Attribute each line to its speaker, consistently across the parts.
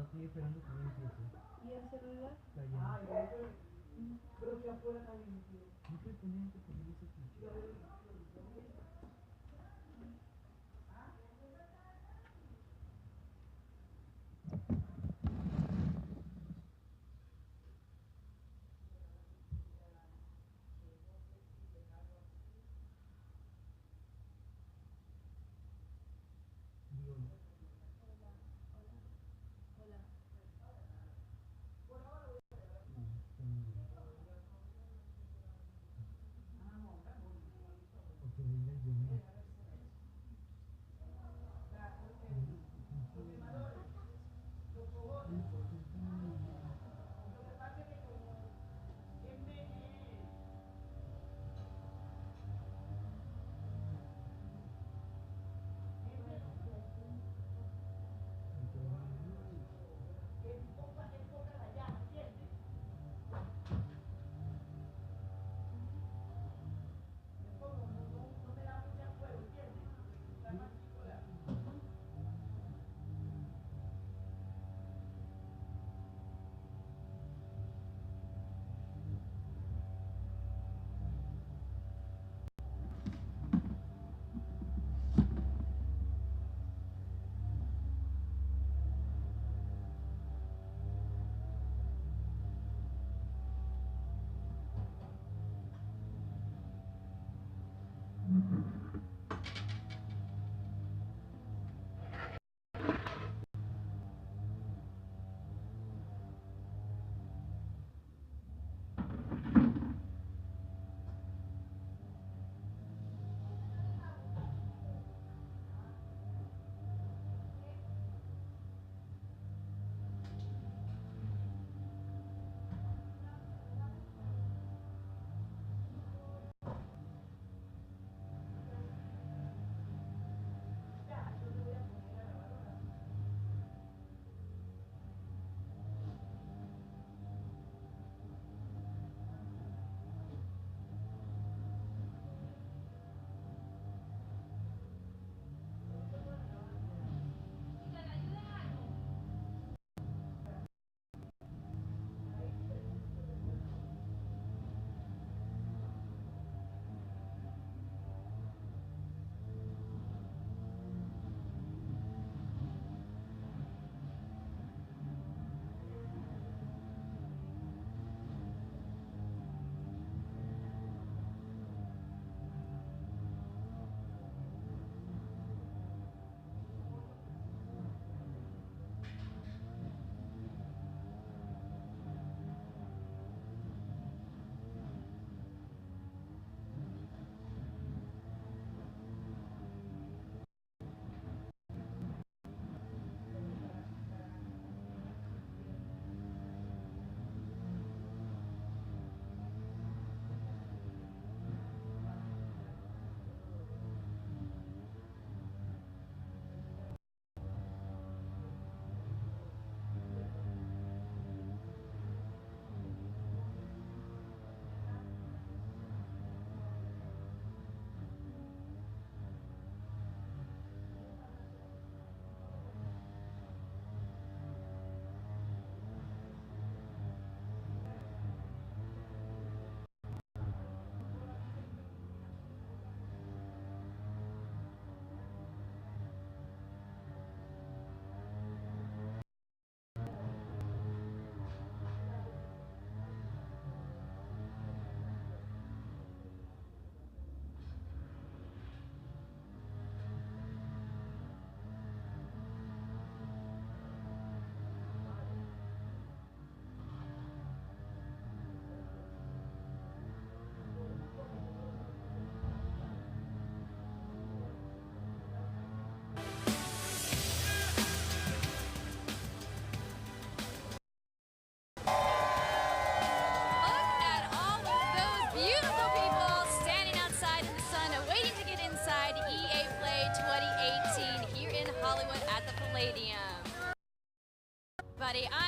Speaker 1: estoy esperando que no empiece.
Speaker 2: ¿Y el celular?
Speaker 1: Está ya. Pero si afuera está limpio. No puedes poner esto porque dice que...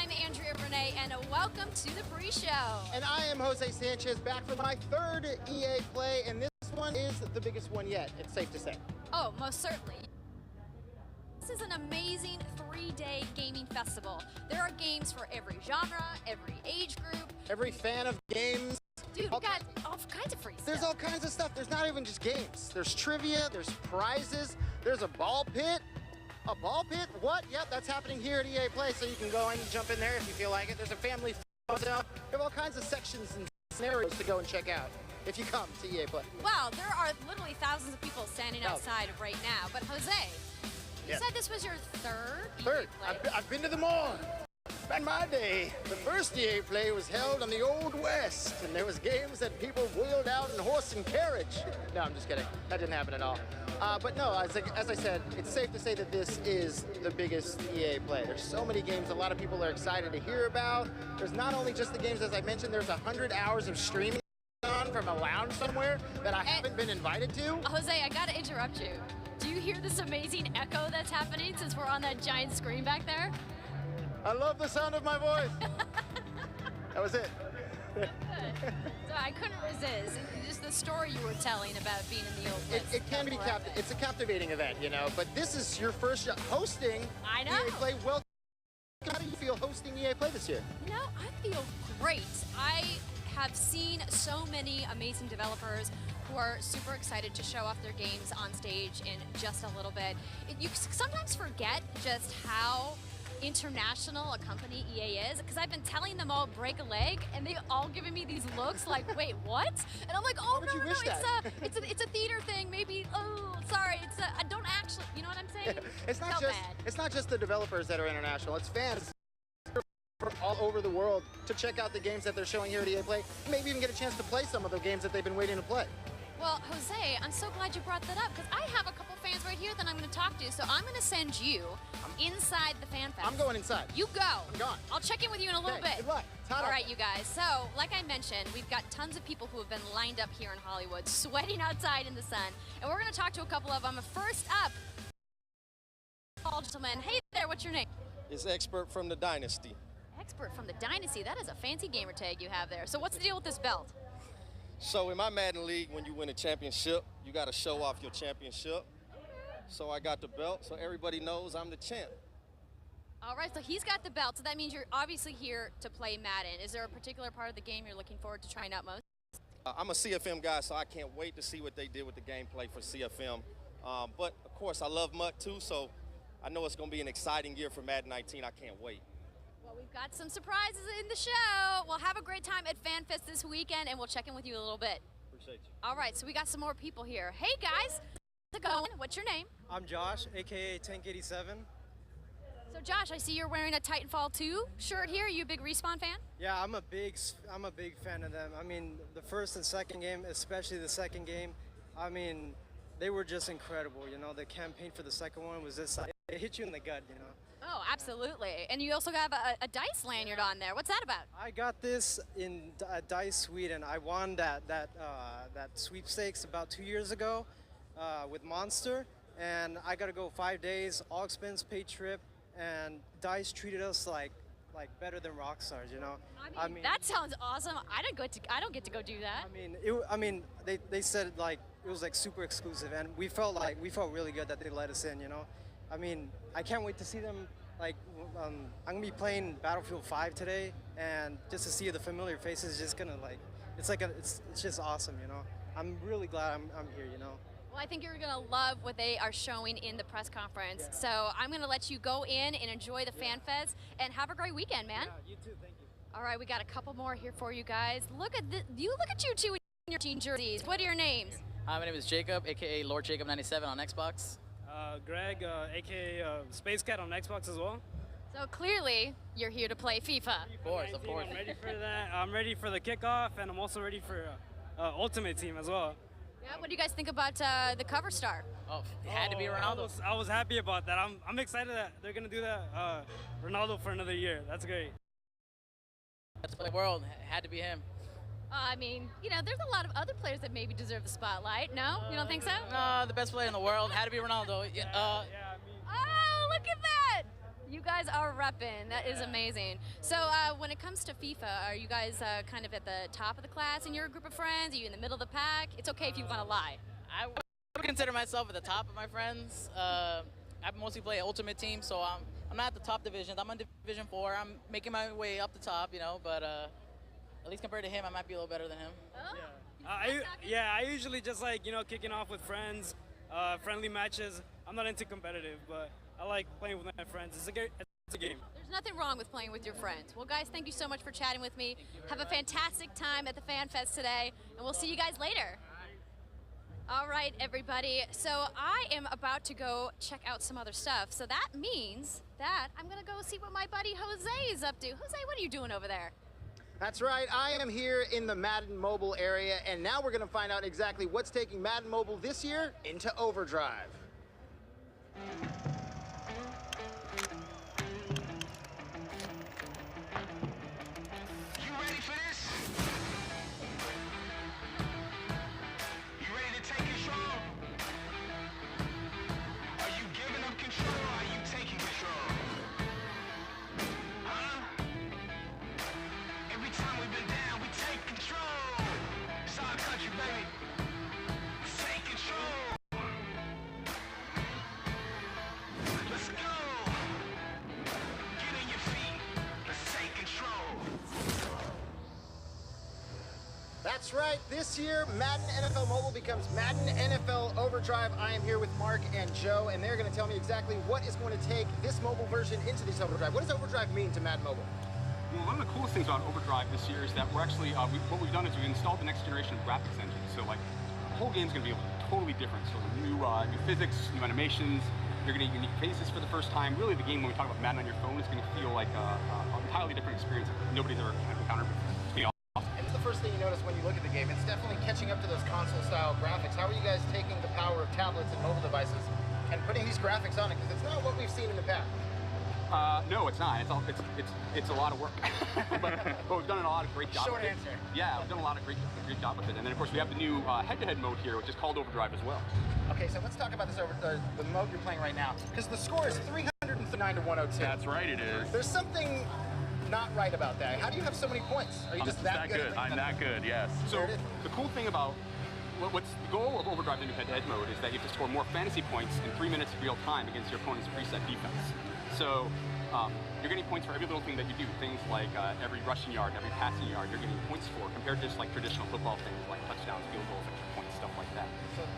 Speaker 3: I'm Andrea Renee, and welcome to the pre-show.
Speaker 4: And I am Jose Sanchez, back for my third EA Play, and this one is the biggest one yet, it's safe to say.
Speaker 3: Oh, most certainly. This is an amazing 3-day EA Gaming Festival. There are games for every genre, every age group.
Speaker 4: Every fan of games.
Speaker 3: Dude, we got all kinds of free stuff.
Speaker 4: There's all kinds of stuff. There's not even just games. There's trivia, there's prizes, there's a ball pit. A ball pit? What? Yep, that's happening here at EA Play, so you can go in and jump in there if you feel like it. There's a family zone. We have all kinds of sections and scenarios to go and check out if you come to EA Play.
Speaker 3: Wow, there are literally thousands of people standing outside right now. But Jose, you said this was your third EA Play.
Speaker 4: I've been to them all. Back in my day, the first EA Play was held on the Old West, and there was games that people wheeled out in horse and carriage. No, I'm just kidding. That didn't happen at all. But no, as I said, it's safe to say that this is the biggest EA Play. There's so many games a lot of people are excited to hear about. There's not only just the games, as I mentioned, there's 100 hours of streaming on from a lounge somewhere that I haven't been invited to.
Speaker 3: Jose, I gotta interrupt you. Do you hear this amazing echo that's happening since we're on that giant screen back there?
Speaker 4: I love the sound of my voice. That was it.
Speaker 3: So I couldn't resist. Just the story you were telling about being in the Old West.
Speaker 4: It can be it's a captivating event, you know. But this is your first hosting EA Play. Welcome. How do you feel hosting EA Play this year?
Speaker 3: You know, I feel great. I have seen so many amazing developers who are super excited to show off their games on stage in just a little bit. You sometimes forget just how international a company EA is, because I've been telling them all break a leg and they all giving me these looks like, wait, what? And I'm like, oh no, it's a theater thing, maybe, oh sorry, I don't actually, you know what I'm saying?
Speaker 4: It's not just the developers that are international, it's fans from all over the world to check out the games that they're showing here at EA Play, maybe even get a chance to play some of the games that they've been waiting to play.
Speaker 3: Well, Jose, I'm so glad you brought that up, because I have a couple fans right here that I'm going to talk to, so I'm going to send you inside the Fan Fest.
Speaker 4: I'm going inside.
Speaker 3: You go.
Speaker 4: I'm gone.
Speaker 3: I'll check in with you in a little bit.
Speaker 4: Good luck.
Speaker 3: All right, you guys. So, like I mentioned, we've got tons of people who have been lined up here in Hollywood, sweating outside in the sun, and we're going to talk to a couple of them. First up, gentlemen. Hey there, what's your name?
Speaker 2: It's Expert from the Dynasty.
Speaker 3: Expert from the Dynasty. That is a fancy gamer tag you have there. So what's the deal with this belt?
Speaker 2: So in my Madden League, when you win a championship, you got to show off your championship. So I got the belt, so everybody knows I'm the champ.
Speaker 3: All right, so he's got the belt, so that means you're obviously here to play Madden. Is there a particular part of the game you're looking forward to trying out most?
Speaker 2: I'm a CFM guy, so I can't wait to see what they did with the gameplay for CFM. But, of course, I love MUT too, so I know it's going to be an exciting year for Madden 19. I can't wait.
Speaker 3: Well, we've got some surprises in the show. We'll have a great time at FanFest this weekend, and we'll check in with you a little bit.
Speaker 2: Appreciate you.
Speaker 3: All right, so we got some more people here. Hey, guys. How's it going? What's your name?
Speaker 5: I'm Josh, a.k.a. Tank 87.
Speaker 3: So, Josh, I see you're wearing a Titanfall 2 shirt here. Are you a big Respawn fan?
Speaker 5: Yeah, I'm a big fan of them. I mean, the first and second game, especially the second game, I mean, they were just incredible. You know, the campaign for the second one was just, it hit you in the gut, you know.
Speaker 3: Oh, absolutely. And you also have a DICE lanyard on there. What's that about?
Speaker 5: I got this in DICE Sweden. I won that sweepstakes about 2 years ago with Monster, and I got to go 5 days, all expense paid trip, and DICE treated us like better than rock stars, you know.
Speaker 3: I mean that sounds awesome. I don't get to go do that.
Speaker 5: I mean, they said like it was like super exclusive, and we felt really good that they let us in, you know. I mean, I can't wait to see them. Like, I'm gonna be playing Battlefield 5 today, and just to see the familiar faces is just gonna it's just awesome, you know. I'm really glad I'm here, you know.
Speaker 3: Well, I think you're going to love what they are showing in the press conference. Yeah. So I'm going to let you go in and enjoy the Fan Fest, and have a great weekend, man.
Speaker 5: Yeah, you too. Thank you.
Speaker 3: All right, we got a couple more here for you guys. Look at you two in your team jerseys. What are your names?
Speaker 6: Hi, my name is Jacob, a.k.a. Lord Jacob 97 on Xbox.
Speaker 7: Greg, a.k.a. Space Cat on Xbox as well.
Speaker 3: So clearly, you're here to play FIFA.
Speaker 6: Of course.
Speaker 7: I'm ready for that. I'm ready for the kickoff, and I'm also ready for Ultimate Team as well.
Speaker 3: Yeah, what do you guys think about the cover star?
Speaker 6: Oh, it had to be Ronaldo.
Speaker 7: I was happy about that. I'm excited that they're going to do that Ronaldo for another year. That's great.
Speaker 6: Best player in the world, it had to be him.
Speaker 3: I mean, you know, there's a lot of other players that maybe deserve the spotlight. No? You don't think so?
Speaker 6: No, the best player in the world had to be Ronaldo.
Speaker 3: Oh, look at that! You guys are repping. That is amazing. So when it comes to FIFA, are you guys kind of at the top of the class in your group of friends? Are you in the middle of the pack? It's okay if you want to lie.
Speaker 6: I would consider myself at the top of my friends. I mostly play Ultimate Team, so I'm I'm not at the top divisions. I'm in Division 4. I'm making my way up the top, you know, but at least compared to him, I might be a little better than him.
Speaker 3: Oh.
Speaker 7: I usually just like, you know, kicking off with friends, friendly matches. I'm not into competitive, but I like playing with my friends. It's a game.
Speaker 3: There's nothing wrong with playing with your friends. Well, guys, thank you so much for chatting with me. Have a fantastic time at the Fan Fest today, and we'll see you guys later. All right, everybody. So I am about to go check out some other stuff. So that means that I'm going to go see what my buddy Jose is up to. Jose, what are you doing over there?
Speaker 4: That's right, I am here in the Madden Mobile area, and now we're going to find out exactly what's taking Madden Mobile this year into overdrive. That's right, this year, Madden NFL Mobile becomes Madden NFL Overdrive. I am here with Mark and Joe, and they're going to tell me exactly what is going to take this mobile version into this Overdrive. What does Overdrive mean to Madden Mobile?
Speaker 8: Well, one of the coolest things about Overdrive this year is that we're actually, what we've done is we've installed the next generation of graphics engines. So, like, the whole game's going to be totally different. So, new physics, new animations, you're going to get unique faces for the first time. Really, the game, when we talk about Madden on your phone, is going to feel like an entirely different experience that nobody's ever kind of encountered before.
Speaker 4: And the first thing you notice when you look at the game, it's definitely catching up to those console-style graphics. How are you guys taking the power of tablets and mobile devices and putting these graphics on it? Because it's not what we've seen in the past.
Speaker 8: No, it's not. It's a lot of work. but we've done a lot of great job
Speaker 4: Short
Speaker 8: with it.
Speaker 4: answer.
Speaker 8: Yeah, we've done a lot of great job with it. And then, of course, we have the new head-to-head mode here, which is called Overdrive as well.
Speaker 4: Okay, so let's talk about this the mode you're playing right now. Because the score is 339 to 102.
Speaker 9: That's right, it is.
Speaker 4: There's something not right about that. How do you have so many points? Are you just that good?
Speaker 9: I'm that good, yes.
Speaker 8: So the cool thing about what's the goal of Overdrive, the new head-to-head mode, is that you have to score more fantasy points in 3 minutes of real time against your opponent's preset defense. So you're getting points for every little thing that you do. Things like every rushing yard, every passing yard, you're getting points for, compared to just like traditional football things like touchdowns, field goals, extra points, stuff like that.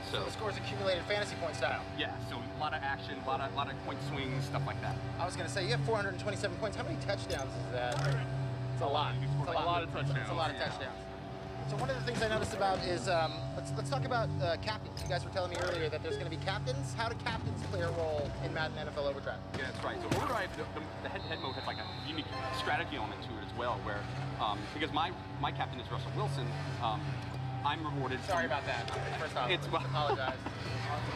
Speaker 4: So the score's accumulated fantasy point style.
Speaker 8: Yeah, so a lot of action, a lot of point swings, stuff like that.
Speaker 4: I was going to say, you have 427 points. How many touchdowns is that? It's a lot.
Speaker 9: It's a lot of touchdowns.
Speaker 4: It's a lot of touchdowns. So one of the things I noticed about is, let's talk about captains. You guys were telling me earlier that there's going to be captains. How do captains play a role in Madden NFL Overdrive?
Speaker 8: Yeah, that's right. So Overdrive, the head-to-head mode has like a unique strategy element to it as well, where because my captain is Russell Wilson, I'm rewarded.
Speaker 4: Sorry about that. First off, apologize.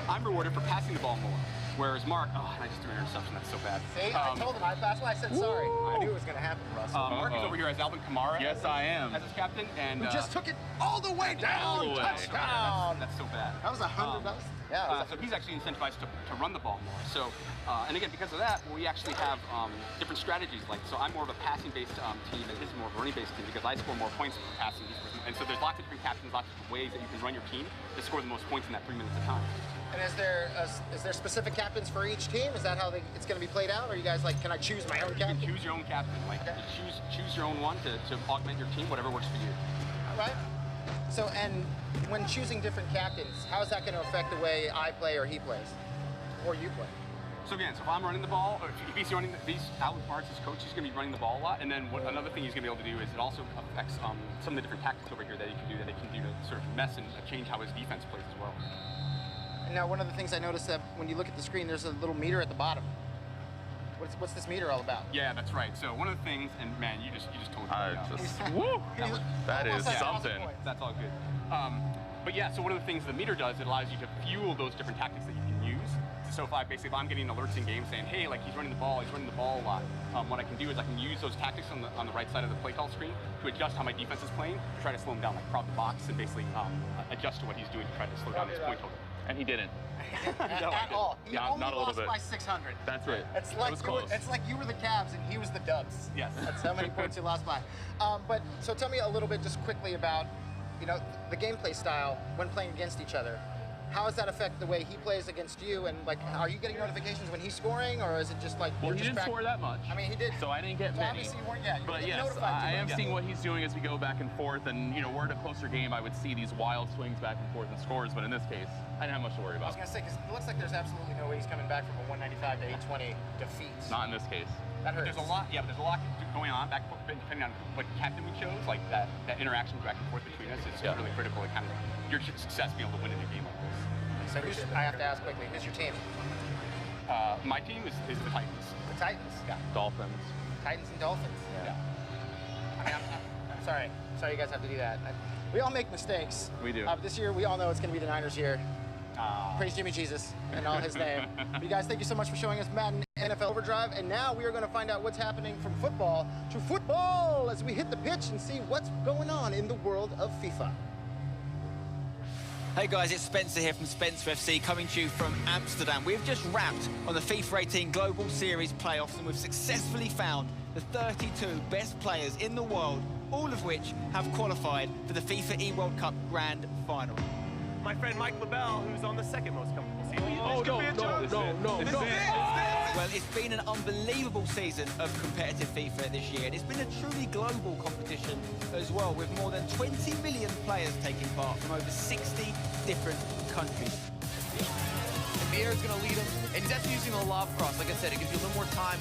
Speaker 8: I'm rewarded for passing the ball more. Whereas Mark, and I just threw an interception, that's so bad.
Speaker 4: See, I told him, that's why I said sorry. I knew it was going to happen, Russell.
Speaker 8: Mark is over here as Alvin Kamara.
Speaker 9: Yes, I am.
Speaker 8: As his captain, and
Speaker 4: who just took it all the way down, touchdown.
Speaker 8: That's so bad.
Speaker 4: That was $100. Yeah.
Speaker 8: So he's actually incentivized to run the ball more. So, and again, because of that, we actually have different strategies. Like, so I'm more of a passing-based team, and his is more of a running-based team because I score more points for passing. And so there's lots of different captains, lots of different ways that you can run your team to score the most points in that 3 minutes of time.
Speaker 4: And is there specific captains for each team? Is that how it's going to be played out? Or are you guys like, can I choose my own captain?
Speaker 8: You can choose your own captain. Like, you choose your own one to augment your team, whatever works for you.
Speaker 4: All right. So, and when choosing different captains, how is that going to affect the way I play or he plays? Or you play?
Speaker 8: So again, if I'm running the ball, or if he's running, Alan Parks, his coach, he's going to be running the ball a lot. And then another thing he's going to be able to do is it also affects some of the different tactics over here that he can do to sort of mess and change how his defense plays as well.
Speaker 4: And now, one of the things I noticed that when you look at the screen, there's a little meter at the bottom. What's this meter all about?
Speaker 8: Yeah, that's right. So one of the things, and man, you just told me.
Speaker 9: Woo! That is something.
Speaker 8: That's all good. But yeah, so one of the things the meter does, it allows you to fuel those different tactics that you can use. So if I'm getting alerts in game saying, hey, like he's running the ball a lot, what I can do is I can use those tactics on the right side of the play call screen to adjust how my defense is playing, to try to slow him down, like prod the box and basically adjust to what he's doing to try to slow down his point total.
Speaker 9: And he didn't.
Speaker 4: At all. He only
Speaker 9: not a little
Speaker 4: lost
Speaker 9: bit.
Speaker 4: by 600.
Speaker 9: That's right.
Speaker 4: It's like you were the Cavs and he was the Dubs.
Speaker 8: Yes.
Speaker 4: That's how many points he lost by. But so tell me a little bit just quickly about, the gameplay style when playing against each other. how does that affect the way he plays against you? And like, are you getting notifications when he's scoring, or is it just like?
Speaker 8: Well, he didn't score that much.
Speaker 4: I mean, he did.
Speaker 8: So I didn't get
Speaker 4: so
Speaker 8: many.
Speaker 4: Obviously, you weren't. Yeah, you
Speaker 8: but
Speaker 4: were
Speaker 8: yes,
Speaker 4: notified
Speaker 8: I am seeing what he's doing as we go back and forth, and you know, we're in a closer game. I would see these wild swings back and forth in scores, but in this case, I didn't have much to worry about.
Speaker 4: I was gonna say, because it looks like there's absolutely no way he's coming back from a 195 to 820 defeat.
Speaker 8: Not in this case.
Speaker 4: That hurts.
Speaker 8: There's a lot. Yeah, but there's a lot going on back depending on what captain we chose. Like that interaction back and forth between us is really critical to kind of your success being able to win in a game like this.
Speaker 4: So I have to ask quickly, who's your team?
Speaker 8: My team is the Titans.
Speaker 4: The Titans.
Speaker 8: Yeah. Dolphins.
Speaker 4: Titans and Dolphins.
Speaker 8: Yeah.
Speaker 4: I mean, I'm sorry. Sorry you guys have to do that. We all make mistakes.
Speaker 8: We do.
Speaker 4: This year, we all know it's going to be the Niners' year. Praise Jimmy Jesus and all his name. But you guys, thank you so much for showing us Madden NFL Overdrive. And now we are going to find out what's happening from football to football as we hit the pitch and see what's going on in the world of FIFA.
Speaker 10: Hey guys, it's Spencer here from Spencer FC, coming to you from Amsterdam. We've just wrapped on the FIFA 18 Global Series playoffs, and we've successfully found the 32 best players in the world, all of which have qualified for the FIFA E-World Cup Grand Final.
Speaker 11: My friend Mike LaBelle, who's on the second most comfortable seat.
Speaker 10: Oh, no. Well, it's been an unbelievable season of competitive FIFA this year, and it's been a truly global competition as well, with more than 20 million players taking part from over 60 different countries.
Speaker 12: Mier's going to lead him, and he's actually using a lob cross. Like I said, it gives you a little more time.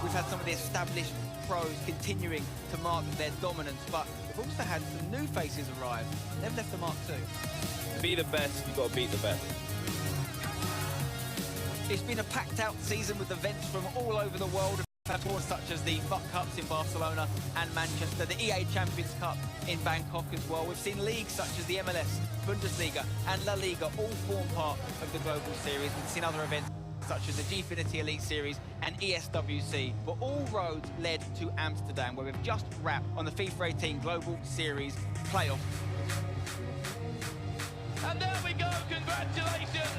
Speaker 10: We've had some of the established pros continuing to mark their dominance, but we've also had some new faces arrive. They've left a mark too.
Speaker 13: To be the best, you've got to beat the best.
Speaker 10: It's been a packed-out season with events from all over the world. Tours such as the FUT Cups in Barcelona and Manchester, the EA Champions Cup in Bangkok as well. We've seen leagues such as the MLS, Bundesliga and La Liga all form part of the Global Series. We've seen other events such as the Gfinity Elite Series and ESWC, but all roads led to Amsterdam, where we've just wrapped on the FIFA 18 Global Series playoff.
Speaker 13: And there we go, congratulations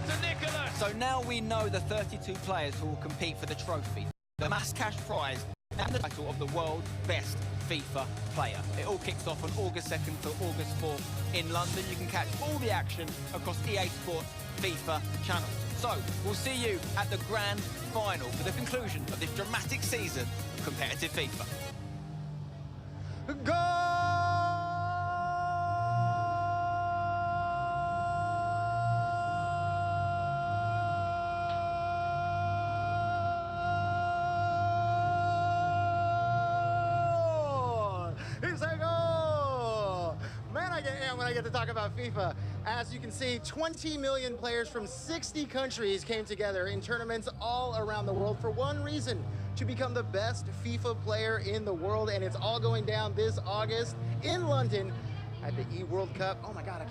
Speaker 13: to Nicholas.
Speaker 10: So now we know the 32 players who will compete for the trophy, the mass cash prize and the title of the world's best FIFA player. It all kicks off on August 2nd to August 4th in London. You can catch all the action across EA Sports FIFA channels. So we'll see you at the grand final for the conclusion of this dramatic season of competitive FIFA.
Speaker 4: Go! Here's a goal! Man, I get amped when I get to talk about FIFA. As you can see, 20 million players from 60 countries came together in tournaments all around the world for one reason: to become the best FIFA player in the world. And it's all going down this August in London at the E-World Cup. Oh my God,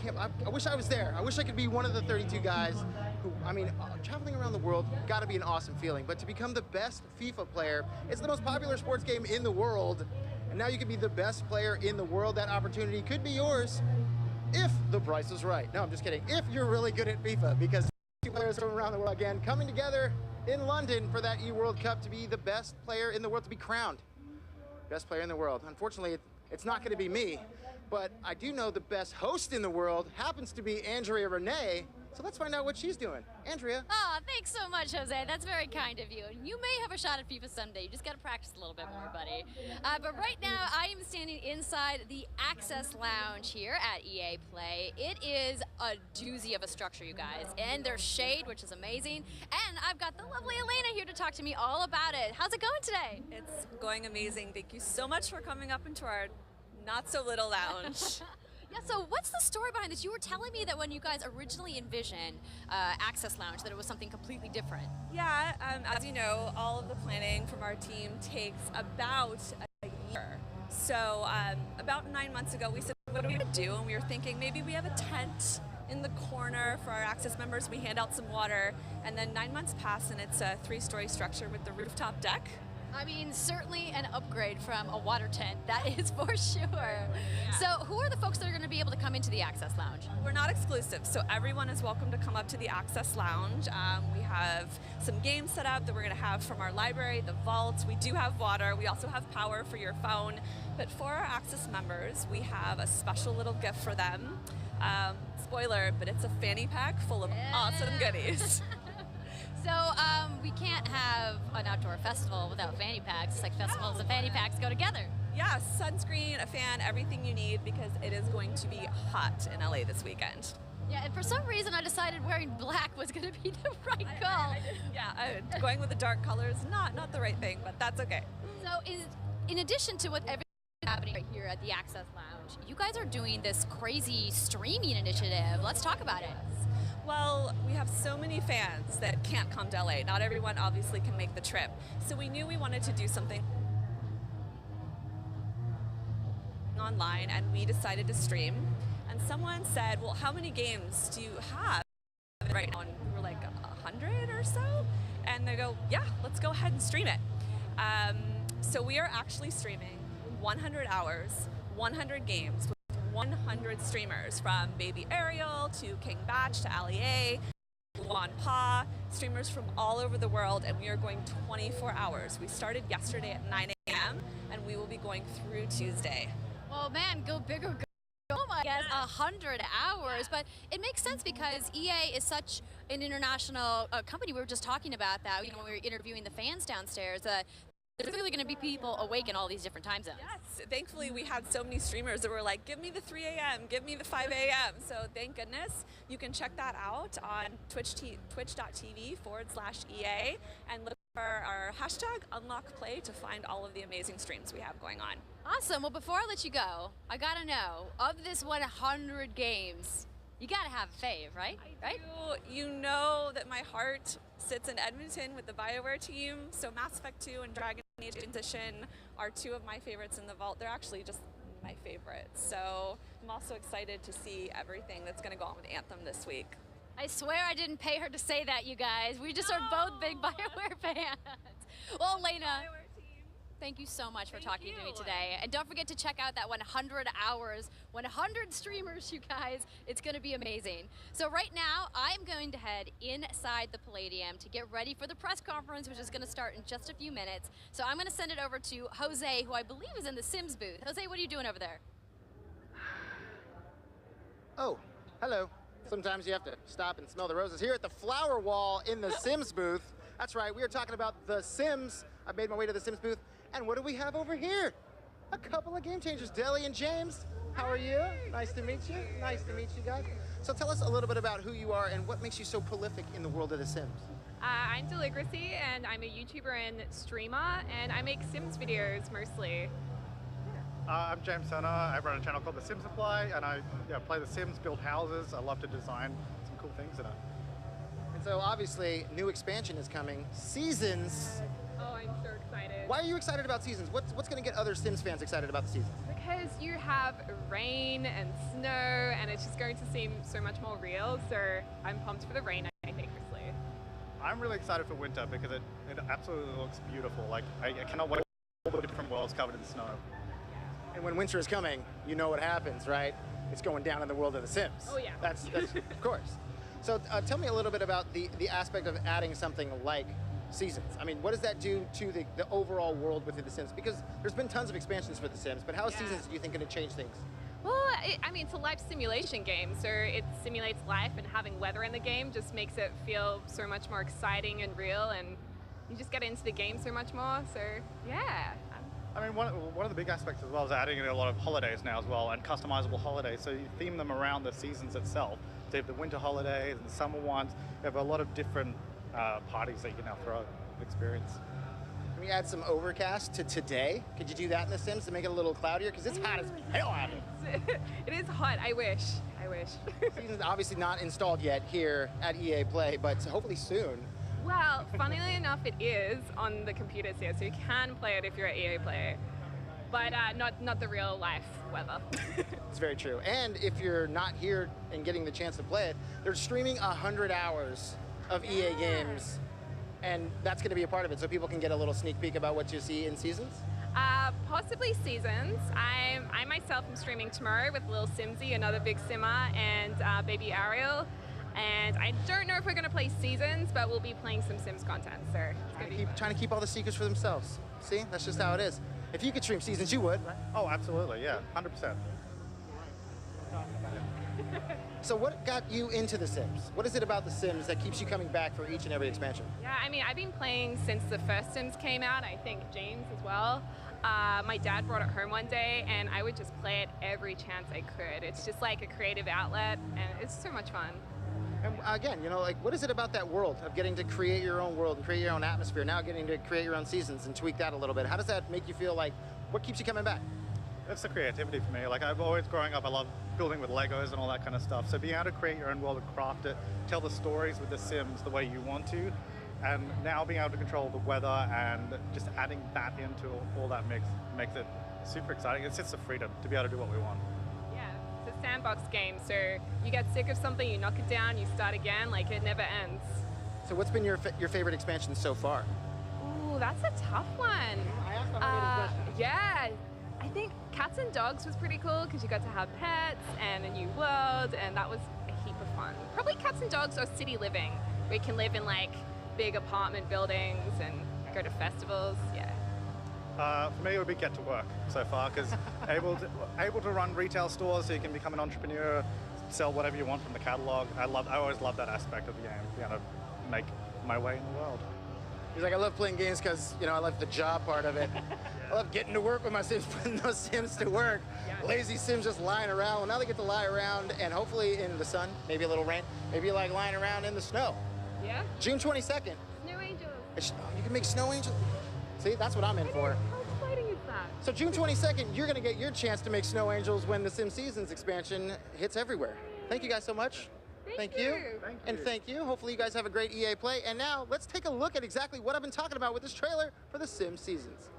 Speaker 4: I wish I was there. I wish I could be one of the 32 guys who, I mean, traveling around the world, gotta be an awesome feeling. But to become the best FIFA player, it's the most popular sports game in the world. And now you can be the best player in the world. That opportunity could be yours if the price is right. No, I'm just kidding. If you're really good at FIFA, because 2 players from around the world again coming together in London for that E-World Cup to be the best player in the world, to be crowned best player in the world. Unfortunately, it's not going to be me, but I do know the best host in the world happens to be Andrea Renee. So let's find out what she's doing. Andrea.
Speaker 3: Oh, thanks so much, Jose. That's very kind of you. And you may have a shot at FIFA someday. You just got to practice a little bit more, buddy. But right now, I am standing inside the Access Lounge here at EA Play. It is a doozy of a structure, you guys. And there's shade, which is amazing. And I've got the lovely Elena here to talk to me all about it. How's it going today?
Speaker 14: It's going amazing. Thank you so much for coming up into our not-so-little lounge.
Speaker 3: Yeah, so what's the story behind this? You were telling me that when you guys originally envisioned Access Lounge, that it was something completely different.
Speaker 14: Yeah, as you know, all of the planning from our team takes about a year. So about 9 months ago, we said, what are we going to do? And we were thinking maybe we have a tent in the corner for our Access members. We hand out some water. And then 9 months pass, and it's a 3-story structure with the rooftop deck.
Speaker 3: I mean, certainly an upgrade from a water tent, that is for sure.
Speaker 14: Yeah.
Speaker 3: So who are the folks that are going to be able to come into the Access Lounge?
Speaker 14: We're not exclusive, so everyone is welcome to come up to the Access Lounge. We have some games set up that we're going to have from our library, the vault. We do have water. We also have power for your phone. But for our Access members, we have a special little gift for them. Spoiler, but it's a fanny pack full of awesome goodies.
Speaker 3: So we can't have an outdoor festival without fanny packs. It's like festivals and fanny packs go together.
Speaker 14: Yeah, sunscreen, a fan, everything you need, because it is going to be hot in LA this weekend.
Speaker 3: Yeah, and for some reason I decided wearing black was going to be the right call.
Speaker 14: Going with the dark colors, not the right thing, but that's okay.
Speaker 3: So in addition to what everything happening right here at the Access Lounge, you guys are doing this crazy streaming initiative. Let's talk about it.
Speaker 14: Well, we have so many fans that can't come to LA. Not everyone obviously can make the trip. So we knew we wanted to do something online, and we decided to stream. And someone said, well, how many games do you have right now? And we're like, 100 or so? And they go, yeah, let's go ahead and stream it. So we are actually streaming 100 hours, 100 games, 100 streamers, from Baby Ariel to King Batch to Ali A, Luan Pa, streamers from all over the world, and we are going 24 hours. We started yesterday at 9 a.m. and we will be going through Tuesday.
Speaker 3: Well, man, go big or go home, I guess, 100 hours. But it makes sense because EA is such an international company. We were just talking about that, when we were interviewing the fans downstairs. There's clearly going to be people awake in all these different time zones.
Speaker 14: Yes, thankfully we had so many streamers that were like, give me the 3 a.m., give me the 5 a.m. So thank goodness. You can check that out on twitch.tv/EA and look for our hashtag UnlockPlay to find all of the amazing streams we have going on.
Speaker 3: Awesome. Well, before I let you go, I got to know, of this 100 games, you got to have a fave, right?
Speaker 14: You know that my heart sits in Edmonton with the BioWare team, so Mass Effect 2 and Dragon Age Inquisition are two of my favorites in the vault. They're actually just my favorites. So I'm also excited to see everything that's going to go on with Anthem this week.
Speaker 3: I swear I didn't pay her to say that, you guys. We just are both big BioWare fans. Well, Elena, thank you so much for talking to me today. And don't forget to check out that 100 hours, 100 streamers, you guys. It's going to be amazing. So right now, I'm going to head inside the Palladium to get ready for the press conference, which is going to start in just a few minutes. So I'm going to send it over to Jose, who I believe is in the Sims booth. Jose, what are you doing over there?
Speaker 4: Oh, hello. Sometimes you have to stop and smell the roses. Here at the flower wall in the Sims booth. That's right, we are talking about the Sims. I made my way to the Sims booth. And what do we have over here? A couple of game changers, Deli and James. How are you? Nice to meet you. Nice to meet you guys. So tell us a little bit about who you are and what makes you so prolific in the world of the Sims.
Speaker 15: I'm Deligracy, and I'm a YouTuber and streamer, and I make Sims videos mostly.
Speaker 16: I'm James Turner. I run a channel called The Sims Supply, and I play The Sims, build houses. I love to design some cool things in it.
Speaker 4: And so obviously, new expansion is coming. Seasons.
Speaker 15: Oh, I'm so excited.
Speaker 4: Why are you excited about Seasons? What's going to get other Sims fans excited about the Seasons?
Speaker 15: Because you have rain and snow, and it's just going to seem so much more real, so I'm pumped for the rain, I think, personally.
Speaker 16: I'm really excited for winter because it absolutely looks beautiful. Like, I cannot wait for all the different worlds covered in snow.
Speaker 4: And when winter is coming, you know what happens, right? It's going down in the world of the Sims.
Speaker 15: Oh, yeah.
Speaker 4: That's of course. So tell me a little bit about the aspect of adding something like Seasons. I mean, what does that do to the overall world within the Sims? Because there's been tons of expansions for the Sims, but how is Seasons, do you think, going to change things?
Speaker 15: Well, I mean, it's a life simulation game, so it simulates life, and having weather in the game just makes it feel so much more exciting and real, and you just get into the game so much more, so yeah.
Speaker 16: I mean, one of the big aspects as well is adding in a lot of holidays now as well, and customizable holidays. So you theme them around the seasons itself. So you have the winter holidays and the summer ones. You have a lot of different parties that you can now throw and experience.
Speaker 4: Can we add some overcast to today? Could you do that in The Sims to make it a little cloudier? Because it's hot as hell out here.
Speaker 15: It is hot. I wish.
Speaker 4: Seasons obviously not installed yet here at EA Play, but hopefully soon.
Speaker 15: Well, funnily enough, it is on the computers here, so you can play it if you're at EA Play, but not the real life weather.
Speaker 4: It's very true. And if you're not here and getting the chance to play it, they're streaming 100 hours of EA games, and that's going to be a part of it, so people can get a little sneak peek about what you see in Seasons?
Speaker 15: Possibly Seasons. I myself am streaming tomorrow with Lil Simsy, another big simmer, and Baby Ariel. And I don't know if we're going to play Seasons, but we'll be playing some Sims content, so it's going to be
Speaker 4: trying to keep all the secrets for themselves. See, that's just how it is. If you could stream Seasons, you would, right?
Speaker 16: Oh, absolutely, yeah, 100%.
Speaker 4: So what got you into The Sims? What is it about The Sims that keeps you coming back for each and every expansion?
Speaker 15: Yeah, I mean, I've been playing since the first Sims came out. I think James as well. My dad brought it home one day, and I would just play it every chance I could. It's just like a creative outlet, and it's so much fun.
Speaker 4: And again, you know, like, what is it about that world of getting to create your own world and create your own atmosphere, now getting to create your own seasons and tweak that a little bit? How does that make you feel? Like, what keeps you coming back?
Speaker 16: It's the creativity for me. Like, I've always, growing up, I love building with Legos and all that kind of stuff. So being able to create your own world and craft it, tell the stories with The Sims the way you want to, and now being able to control the weather and just adding that into all that makes it super exciting. It's just the freedom to be able to do what we want.
Speaker 15: Yeah, it's a sandbox game, so you get sick of something, you knock it down, you start again, like it never ends.
Speaker 4: So what's been your favorite expansion so far?
Speaker 15: Ooh, that's a tough one.
Speaker 4: I asked on
Speaker 15: yeah, I think Cats and Dogs was pretty cool because you got to have pets and a new world, and that was a heap of fun. Probably Cats and Dogs or City Living, where you can live in like big apartment buildings and go to festivals. Yeah.
Speaker 16: For me, it would be Get to Work so far, because able to run retail stores, so you can become an entrepreneur, sell whatever you want from the catalog. I always love that aspect of the game, being able to make my way in the world.
Speaker 4: He's like, I love playing games because, you know, I love the job part of it. I love getting to work with my Sims, putting those Sims to work. Lazy Sims just lying around. Well, now they get to lie around, and hopefully in the sun, maybe a little rain, maybe like lying around in the snow.
Speaker 15: Yeah.
Speaker 4: June 22nd.
Speaker 15: Snow Angels.
Speaker 4: You can make snow angels. See, that's what I'm in for.
Speaker 15: How exciting is that?
Speaker 4: So June 22nd, you're going to get your chance to make snow angels when the Sim Seasons expansion hits everywhere. Thank you guys so much. Thank you. And thank you. Hopefully you guys have a great EA play. And now let's take a look at exactly what I've been talking about with this trailer for the Sim Seasons.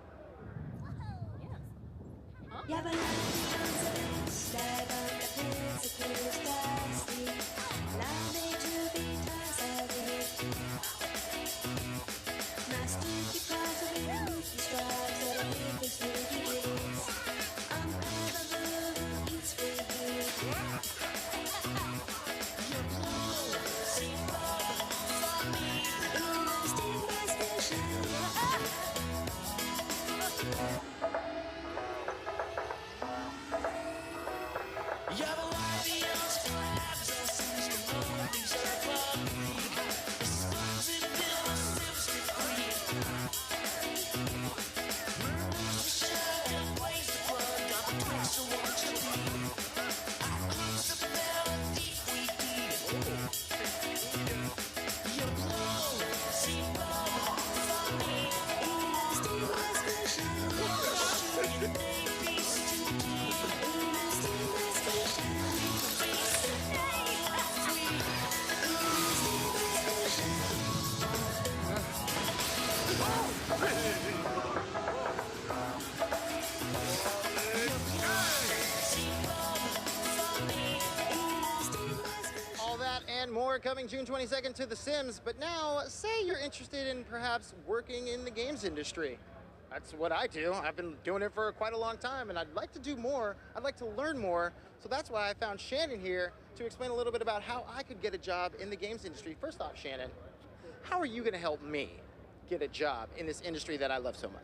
Speaker 4: More coming June 22nd to The Sims, but now say you're interested in perhaps working in the games industry. That's what I do. I've been doing it for quite a long time, and I'd like to do more. I'd like to learn more. So that's why I found Shannon here to explain a little bit about how I could get a job in the games industry. First off, Shannon, how are you going to help me get a job in this industry that I love so much?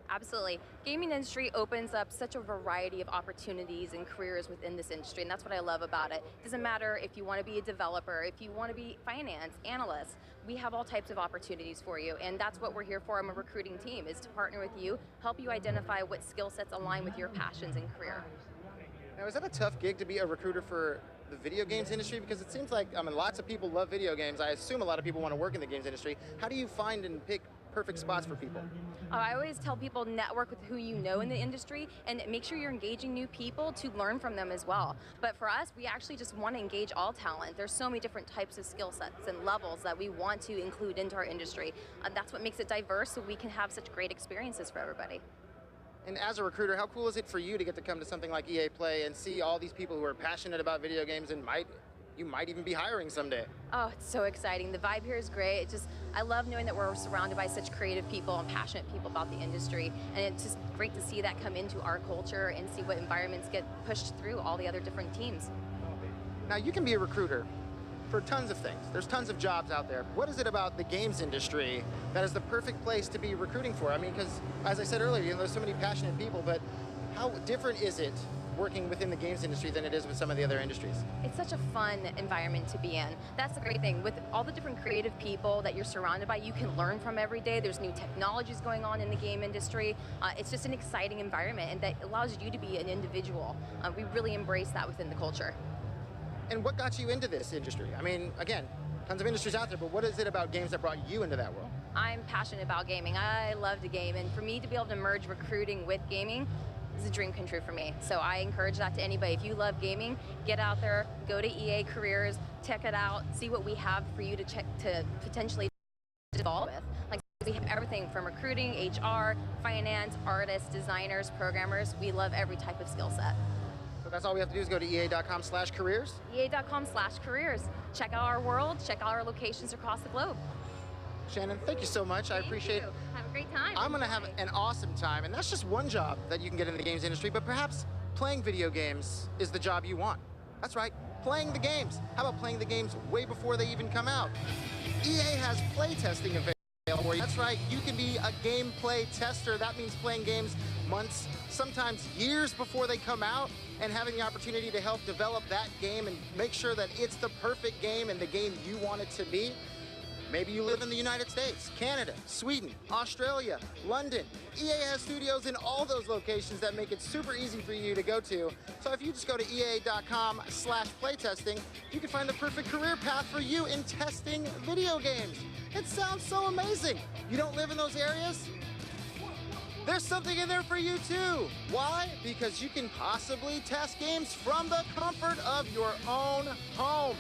Speaker 17: Absolutely. Gaming industry opens up such a variety of opportunities and careers within this industry, and that's what I love about it. It doesn't matter if you want to be a developer, if you want to be finance, analyst, we have all types of opportunities for you, and that's what we're here for. I'm a recruiting team, is to partner with you, help you identify what skill sets align with your passions and career.
Speaker 4: Now, is that a tough gig to be a recruiter for the video games industry? Because it seems like, I mean, lots of people love video games. I assume a lot of people want to work in the games industry. How do you find and pick perfect spots for people?
Speaker 17: I always tell people network with who you know in the industry and make sure you're engaging new people to learn from them as well. But for us, we actually just want to engage all talent. There's so many different types of skill sets and levels that we want to include into our industry. That's what makes it diverse, so we can have such great experiences for everybody.
Speaker 4: And as a recruiter, how cool is it for you to get to come to something like EA Play and see all these people who are passionate about video games and you might even be hiring someday?
Speaker 17: Oh, it's so exciting. The vibe here is great. It just, I love knowing that we're surrounded by such creative people and passionate people about the industry. And it's just great to see that come into our culture and see what environments get pushed through all the other different teams.
Speaker 4: Now, you can be a recruiter for tons of things. There's tons of jobs out there. What is it about the games industry that is the perfect place to be recruiting for? I mean, because as I said earlier, there's so many passionate people, but how different is it working within the games industry than it is with some of the other industries?
Speaker 17: It's such a fun environment to be in. That's the great thing. With all the different creative people that you're surrounded by, you can learn from every day. There's new technologies going on in the game industry. It's just an exciting environment, and that allows you to be an individual. We really embrace that within the culture.
Speaker 4: And what got you into this industry? I mean, again, tons of industries out there, but what is it about games that brought you into that world?
Speaker 17: I'm passionate about gaming. I love to game, and for me to be able to merge recruiting with gaming is a dream come true for me. So I encourage that to anybody. If you love gaming, get out there, go to EA Careers, check it out, see what we have for you to check to potentially develop with. Like, we have everything from recruiting, HR, finance, artists, designers, programmers. We love every type of skill set.
Speaker 4: So that's all we have to do is go to ea.com/careers?
Speaker 17: ea.com/careers. Check out our world, check out our locations across the globe.
Speaker 4: Shannon, thank you so much. I appreciate it.
Speaker 17: Have a great time.
Speaker 4: I'm going to have an awesome time, and that's just one job that you can get in the games industry, but perhaps playing video games is the job you want. That's right, playing the games. How about playing the games way before they even come out? EA has playtesting available for you. That's right, you can be a gameplay tester. That means playing games months, sometimes years before they come out, and having the opportunity to help develop that game and make sure that it's the perfect game and the game you want it to be. Maybe you live in the United States, Canada, Sweden, Australia, London. EA has studios in all those locations that make it super easy for you to go to. So if you just go to ea.com/playtesting, you can find the perfect career path for you in testing video games. It sounds so amazing. You don't live in those areas? There's something in there for you too. Why? Because you can possibly test games from the comfort of your own home.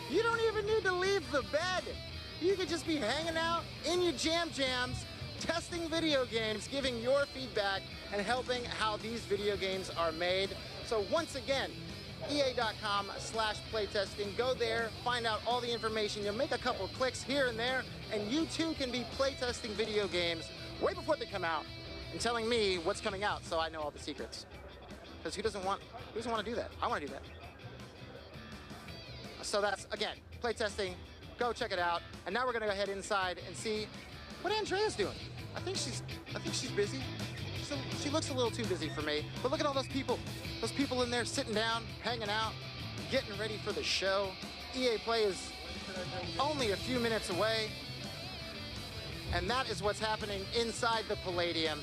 Speaker 4: You don't even need to leave the bed. You could just be hanging out in your jams, testing video games, giving your feedback, and helping how these video games are made. So once again, ea.com/playtesting. Go there, find out all the information. You'll make a couple clicks here and there, and you too can be playtesting video games way before they come out and telling me what's coming out so I know all the secrets. Because who doesn't want to do that? I want to do that. So that's, again, playtesting. Go check it out. And now we're going to go ahead inside and see what Andrea's doing. I think she's busy. She looks a little too busy for me. But look at all those people in there sitting down, hanging out, getting ready for the show. EA Play is only a few minutes away. And that is what's happening inside the Palladium.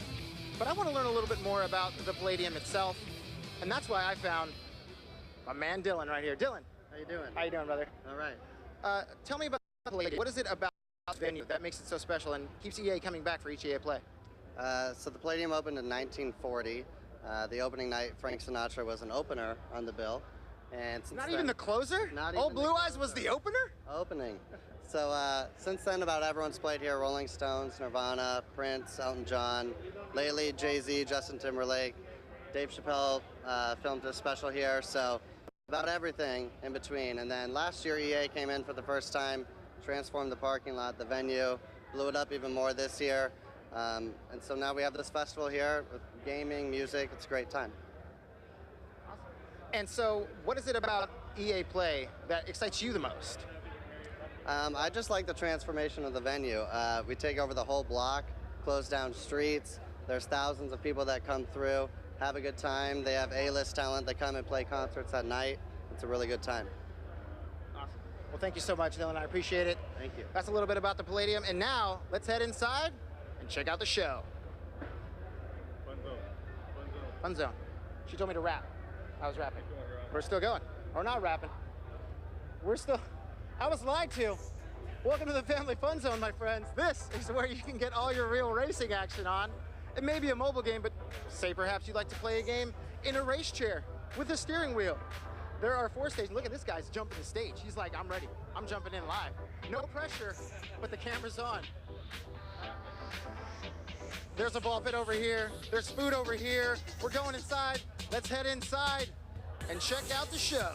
Speaker 4: But I want to learn a little bit more about the Palladium itself. And that's why I found my man Dylan right here. Dylan.
Speaker 18: How you doing?
Speaker 4: How you doing, brother?
Speaker 18: All right.
Speaker 4: Tell me about the Palladium. What is it about the venue that makes it so special and keeps EA coming back for each EA Play?
Speaker 18: So the Palladium opened in 1940. The opening night, Frank Sinatra was an opener on the bill. And since
Speaker 4: Not even the closer?
Speaker 18: Old
Speaker 4: Blue Eyes was the opener?
Speaker 18: Opening. So since then, about everyone's played here. Rolling Stones, Nirvana, Prince, Elton John, lately Jay-Z, Justin Timberlake, Dave Chappelle filmed a special here. So about everything in between. And then last year, EA came in for the first time, transformed the parking lot, the venue, blew it up even more this year. And so now we have this festival here with gaming, music. It's a great time.
Speaker 4: And so what is it about EA Play that excites you the most?
Speaker 18: I just like the transformation of the venue. We take over the whole block, close down streets. There's thousands of people that come through, have a good time. They have A-list talent. They come and play concerts at night. It's a really good time.
Speaker 4: Awesome. Well, thank you so much, Dylan. I appreciate it.
Speaker 18: Thank you.
Speaker 4: That's a little bit about the Palladium. And now, let's head inside and check out the show.
Speaker 16: Fun zone. Fun zone.
Speaker 4: Fun zone. She told me to rap. I was rapping. We're still going. Or not rapping. I was lied to. Welcome to the Family Fun Zone, my friends. This is where you can get all your real racing action on. It may be a mobile game, but say perhaps you'd like to play a game in a race chair with a steering wheel. There are 4 stages. Look at this guy's jumping the stage. He's like, I'm ready. I'm jumping in live. No pressure, but the camera's on. There's a ball pit over here. There's food over here. We're going inside. Let's head inside and check out the show.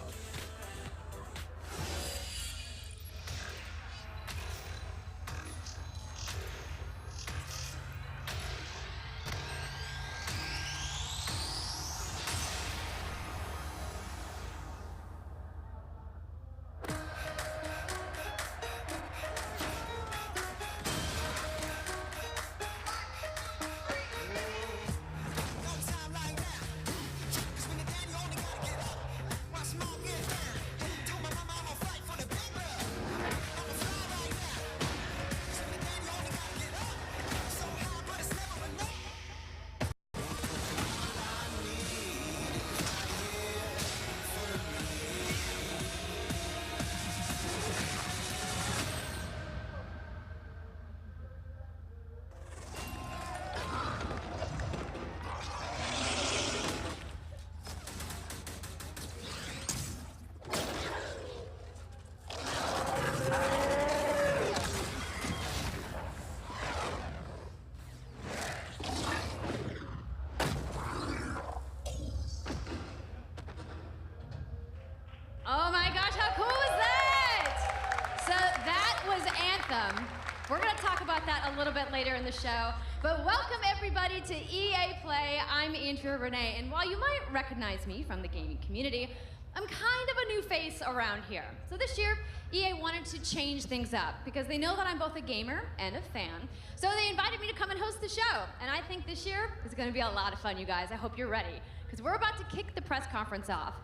Speaker 19: bit later in the show. But welcome everybody to EA Play. I'm Andrea Renee, and while you might recognize me from the gaming community, I'm kind of a new face around here. So this year, EA wanted to change things up because they know that I'm both a gamer and a fan. So they invited me to come and host the show. And I think this year is gonna be a lot of fun, you guys. I hope you're ready, because we're about to kick the press conference off.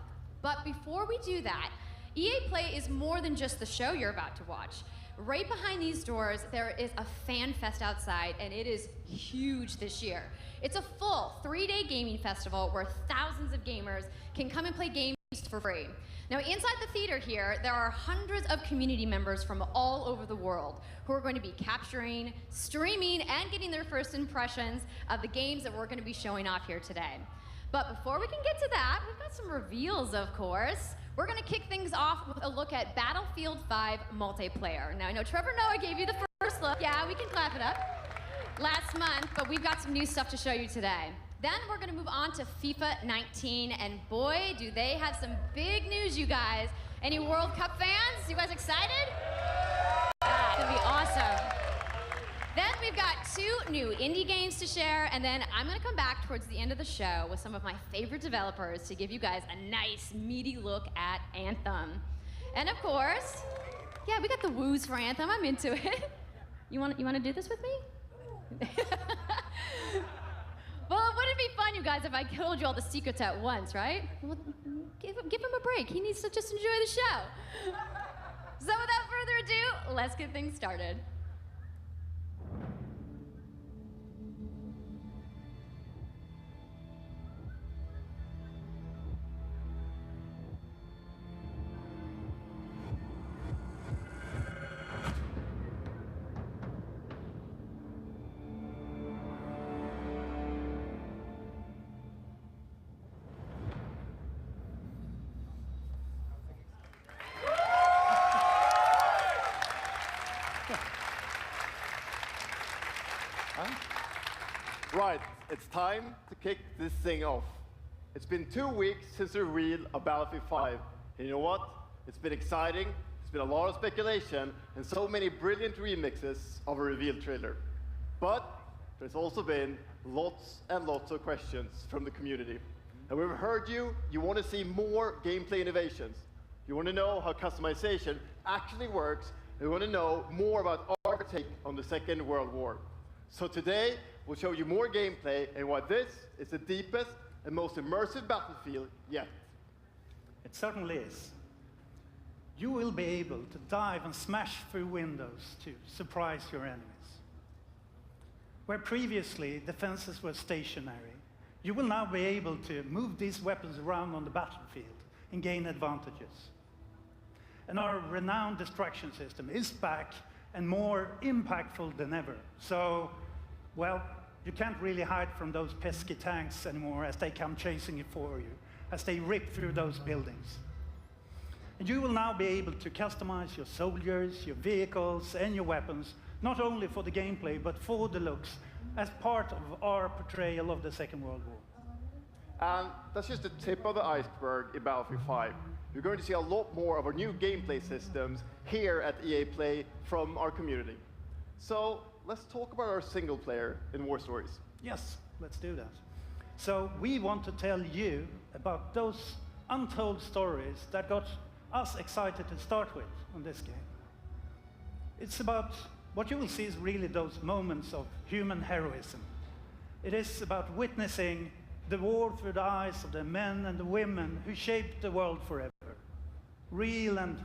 Speaker 19: But before we do that, EA Play is more than just the show you're about to watch. Right behind these doors, there is a fan fest outside, and it is huge this year. It's a full 3-day gaming festival where thousands of gamers can come and play games for free. Now, inside the theater here, there are hundreds of community members from all over the world who are going to be capturing, streaming, and getting their first impressions of the games that we're going to be showing off here today. But before we can get to that, we've got some reveals, of course. We're going to kick things off with a look at Battlefield 5 multiplayer. Now, I know Trevor Noah gave you the first look. Yeah, we can clap it up. Last month, but we've got some new stuff to show you today. Then we're going to move on to FIFA 19, and boy, do they have some big news, you guys. Any World Cup fans? You guys excited? Ah, it's going to be awesome. Then we've got 2 new indie games to share, and then I'm going to come back towards the end of the show with some of my favorite developers to give you guys a nice, meaty look at Anthem. And of course, yeah, we got the woos for Anthem. I'm into it. You want to do this with me? Well, wouldn't it be fun, you guys, if I told you all the secrets at once, right? Well, give him a break. He needs to just enjoy the show. So without further ado, let's get things started.
Speaker 20: Right, it's time to kick this thing off. It's been 2 weeks since the reveal of Battlefield 5. And you know what? It's been exciting, it's been a lot of speculation, and so many brilliant remixes of a reveal trailer. But there's also been lots and lots of questions from the community. And we've heard you want to see more gameplay innovations. You want to know how customization actually works, and you want to know more about our take on the Second World War. So today, we'll show you more gameplay and why this is the deepest and most immersive battlefield yet.
Speaker 21: It certainly is. You will be able to dive and smash through windows to surprise your enemies. Where previously defenses were stationary, you will now be able to move these weapons around on the battlefield and gain advantages. And our renowned distraction system is back and more impactful than ever. So, well, you can't really hide from those pesky tanks anymore as they come chasing it for you, as they rip through those buildings. And you will now be able to customize your soldiers, your vehicles, and your weapons, not only for the gameplay, but for the looks, as part of our portrayal of the Second World War.
Speaker 20: And that's just the tip of the iceberg in Battlefield 5. You're going to see a lot more of our new gameplay systems here at EA Play from our community. So let's talk about our single player in War Stories.
Speaker 21: Yes, let's do that. So we want to tell you about those untold stories that got us excited to start with on this game. It's about what you will see is really those moments of human heroism. It is about witnessing the war through the eyes of the men and the women who shaped the world forever. Real and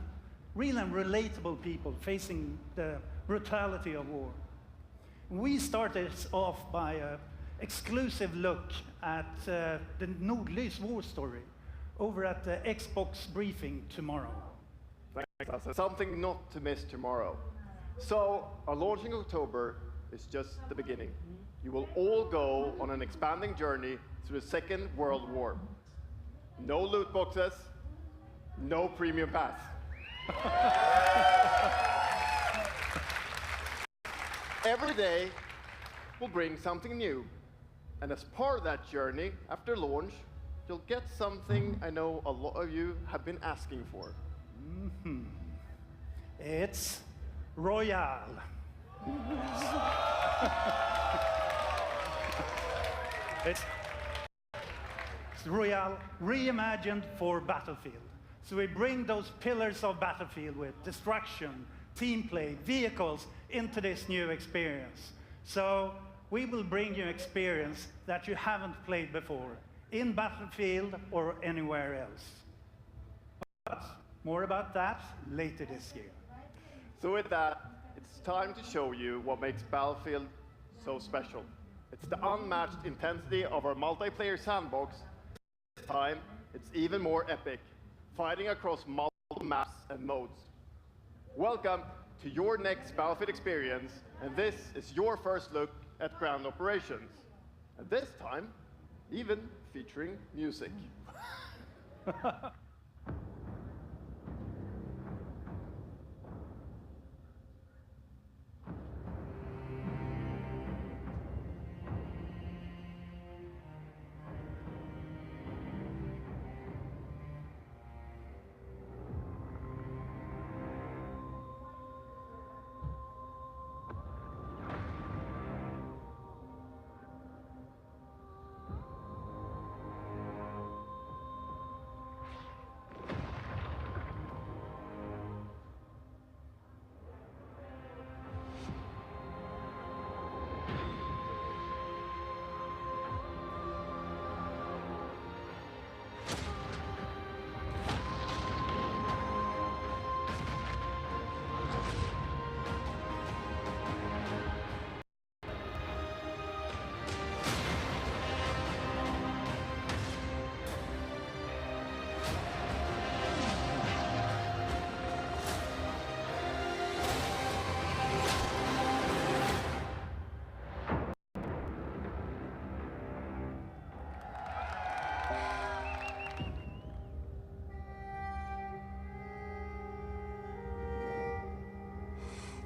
Speaker 21: relatable people facing the brutality of war. We started off by an exclusive look at the Nordlys war story over at the Xbox briefing tomorrow.
Speaker 20: Thanks, something not to miss tomorrow. So, our launch in October is just the beginning. You will all go on an expanding journey through the Second World War. No loot boxes, no premium pass. Every day will bring something new. And as part of that journey, after launch, you'll get something I know a lot of you have been asking for.
Speaker 21: It's Royale. It's Royale reimagined for Battlefield. So we bring those pillars of Battlefield with destruction, team play, vehicles into this new experience. So we will bring you experience that you haven't played before in Battlefield or anywhere else. But more about that later this year.
Speaker 20: So with that, it's time to show you what makes Battlefield so special. It's the unmatched intensity of our multiplayer sandbox. This time, it's even more epic, fighting across multiple maps and modes. Welcome to your next Battlefield experience, and this is your first look at ground operations. And this time, even featuring music.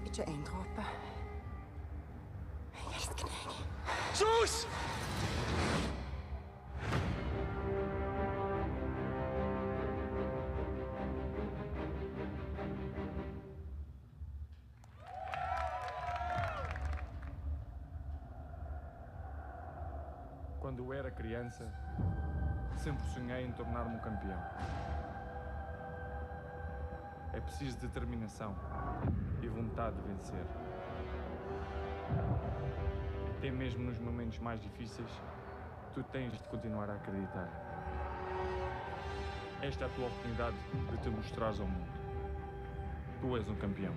Speaker 1: Ikke en dråpe. Jeg elsker deg.
Speaker 11: Sus!
Speaker 22: Quando eu era criança, sempre sonhei em tornar-me um campeão. É preciso determinação e vontade de vencer. Até mesmo nos momentos mais difíceis, tu tens de continuar a acreditar. Esta é a tua oportunidade de te mostrares ao mundo. Tu és um campeão.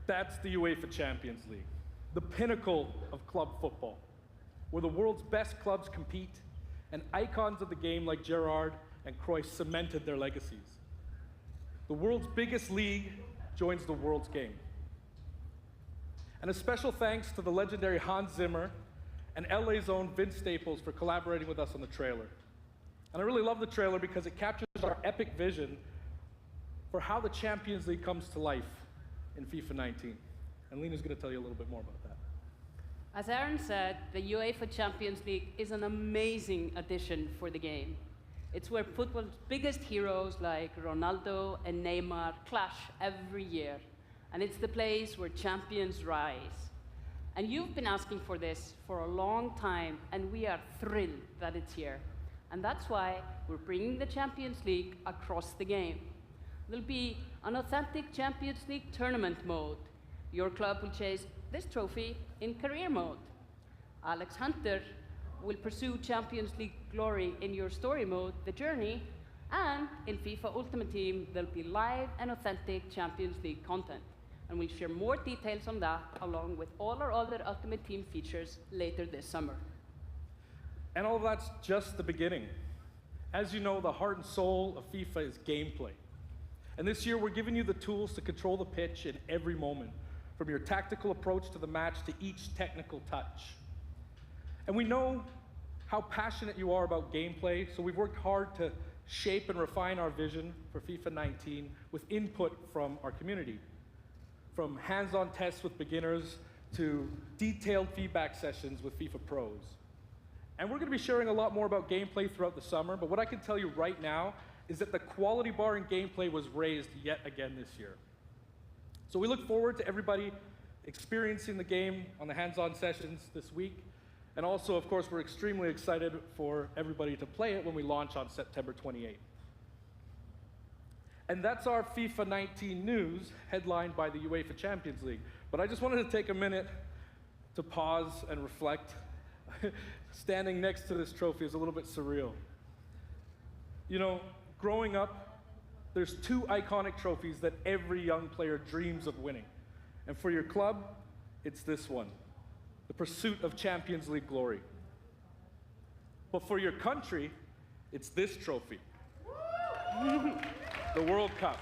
Speaker 23: That's the UEFA Champions League, the pinnacle of club football, where the world's best clubs compete and icons of the game like Gerrard and Cruyff cemented their legacies. The world's biggest league joins the world's game. And a special thanks to the legendary Hans Zimmer and LA's own Vince Staples for collaborating with us on the trailer. And I really love the trailer because it captures our epic vision for how the Champions League comes to life in FIFA 19. And Lena's going to tell you a little bit more about that.
Speaker 24: As Aaron said, the UEFA Champions League is an amazing addition for the game. It's where football's biggest heroes like Ronaldo and Neymar clash every year. and it's the place where champions rise. And you've been asking for this for a long time, and we are thrilled that it's here. And that's why we're bringing the Champions League across the game. There'll be an authentic Champions League tournament mode. Your club will chase this trophy in career mode. Alex Hunter will pursue Champions League glory in your story mode, The Journey, and in FIFA Ultimate Team, there'll be live and authentic Champions League content. And we'll share more details on that, along with all our other Ultimate Team features later this summer.
Speaker 23: And all that's just the beginning. As you know, the heart and soul of FIFA is gameplay. And this year, we're giving you the tools to control the pitch in every moment, from your tactical approach to the match to each technical touch. And we know how passionate you are about gameplay, so we've worked hard to shape and refine our vision for FIFA 19 with input from our community. From hands-on tests with beginners to detailed feedback sessions with FIFA pros. And we're going to be sharing a lot more about gameplay throughout the summer, but what I can tell you right now is that the quality bar in gameplay was raised yet again this year. So we look forward to everybody experiencing the game on the hands-on sessions this week. And also, of course, we're extremely excited for everybody to play it when we launch on September 28th. And that's our FIFA 19 news, headlined by the UEFA Champions League. But I just wanted to take a minute to pause and reflect. Standing next to this trophy is a little bit surreal. You know, growing up, there's two iconic trophies that every young player dreams of winning. And for your club, it's this one, the pursuit of Champions League glory. But for your country, it's this trophy, the World Cup.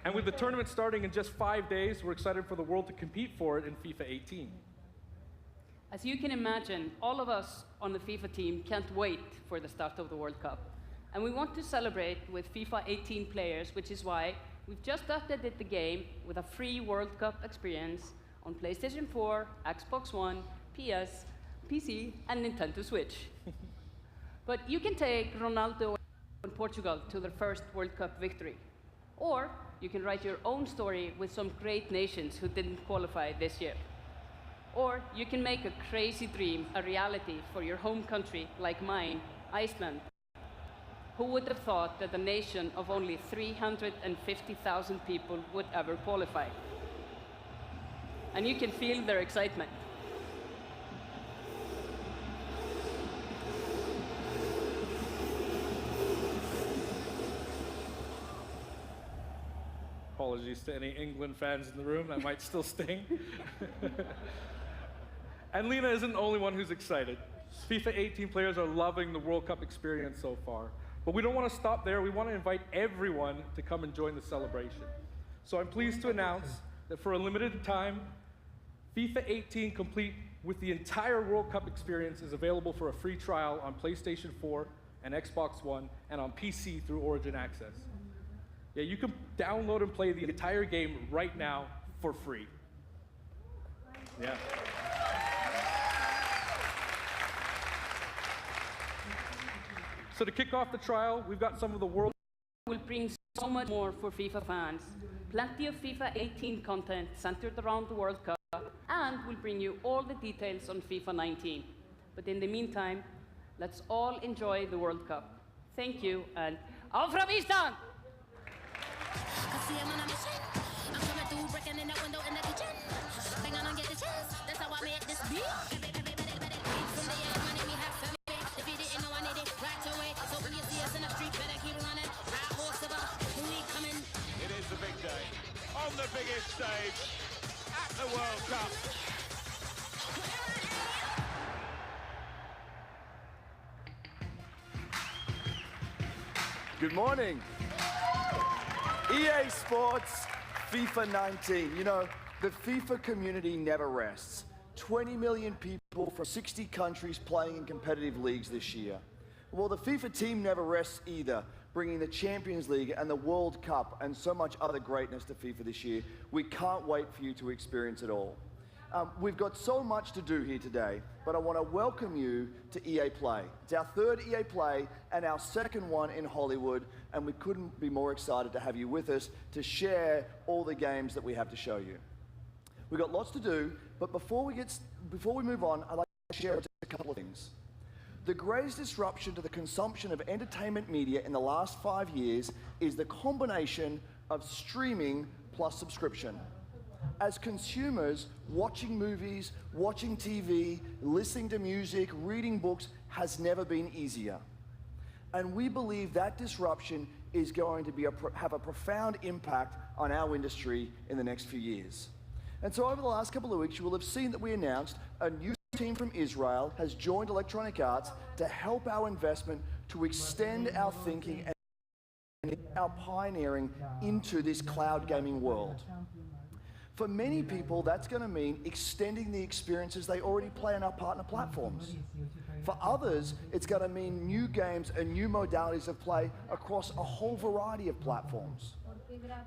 Speaker 23: And with the tournament starting in just 5 days, we're excited for the world to compete for it in FIFA 18.
Speaker 24: As you can imagine, all of us on the FIFA team can't wait for the start of the World Cup. And we want to celebrate with FIFA 18 players, which is why we've just updated the game with a free World Cup experience on PlayStation 4, Xbox One, PS, PC, and Nintendo Switch. But you can take Ronaldo and Portugal to their first World Cup victory. Or you can write your own story with some great nations who didn't qualify this year. Or you can make a crazy dream a reality for your home country, like mine, Iceland. Who would have thought that a nation of only 350,000 people would ever qualify? And you can feel their excitement.
Speaker 23: Apologies to any England fans in the room, that might still sting. And Lena isn't the only one who's excited. FIFA 18 players are loving the World Cup experience so far. But we don't want to stop there. We want to invite everyone to come and join the celebration. So I'm pleased to announce that for a limited time, FIFA 18 complete with the entire World Cup experience is available for a free trial on PlayStation 4 and Xbox One and on PC through Origin Access. Yeah, you can download and play the entire game right now for free. Yeah. So to kick off the trial, we've got some of the world.
Speaker 24: Will bring so much more for FIFA fans. Plenty of FIFA 18 content centered around the World Cup, and we'll bring you all the details on FIFA 19. But in the meantime, let's all enjoy the World Cup. Thank you, and auf Island!
Speaker 13: It is the big day, on the biggest stage, at the World Cup.
Speaker 1: Good morning. EA Sports, FIFA 19. You know, the FIFA community never rests. 20 million people from 60 countries playing in competitive leagues this year. Well, the FIFA team never rests either, bringing the Champions League and the World Cup and so much other greatness to FIFA this year. We can't wait for you to experience it all. We've got so much to do here today, but I want to welcome you to EA Play. It's our third EA Play and our second one in Hollywood, and we couldn't be more excited to have you with us to share all the games that we have to show you. We've got lots to do, but before we move on, I'd like to share a couple of things. The greatest disruption to the consumption of entertainment media in the last 5 years is the combination of streaming plus subscription. As consumers, watching movies, watching TV, listening to music, reading books has never been easier. And we believe that disruption is going to have a profound impact on our industry in the next few years. And so over the last couple of weeks, you will have seen that we announced a new team from Israel has joined Electronic Arts to help our investment to extend our thinking and our pioneering into this cloud gaming world. For many people, that's going to mean extending the experiences they already play on our partner platforms. For others, it's going to mean new games and new modalities of play across a whole variety of platforms.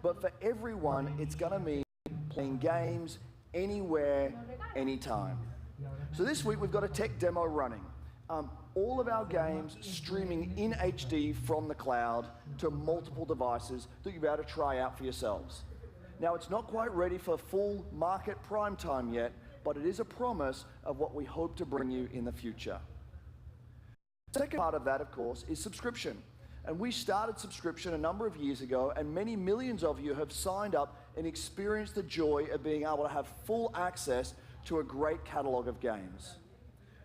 Speaker 1: But for everyone, it's going to mean playing games anywhere, anytime. So this week, we've got a tech demo running. All of our games streaming in HD from the cloud to multiple devices that you'll be able to try out for yourselves. Now, it's not quite ready for full market prime time yet, but it is a promise of what we hope to bring you in the future. The second part of that, of course, is subscription. And we started subscription a number of years ago, and many millions of you have signed up and experienced the joy of being able to have full access to a great catalog of games.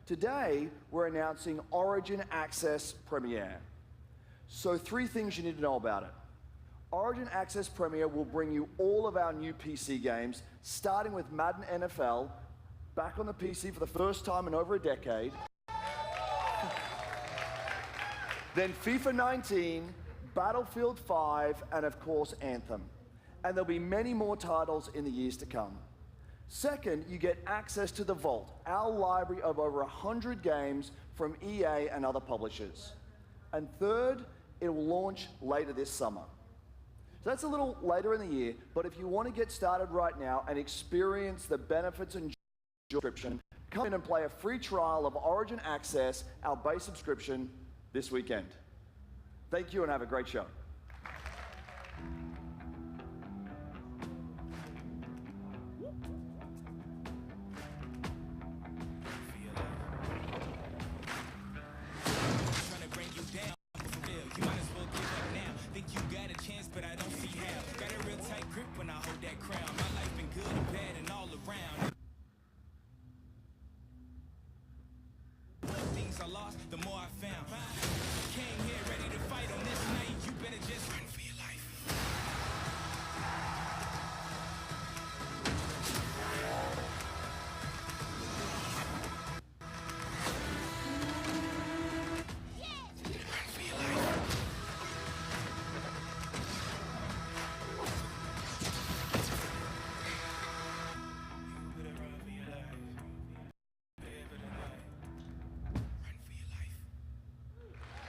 Speaker 1: Today, we're announcing Origin Access Premier. So 3 things you need to know about it. Origin Access Premier will bring you all of our new PC games, starting with Madden NFL, back on the PC for the first time in over a decade. Then FIFA 19, Battlefield 5, and of course Anthem. And there'll be many more titles in the years to come. Second, you get access to the Vault, our library of over 100 games from EA and other publishers. And third, it will launch later this summer. So that's a little later in the year, but if you want to get started right now and experience the benefits and subscription, come in and play a free trial of Origin Access, our base subscription, this weekend. Thank you and have a great show.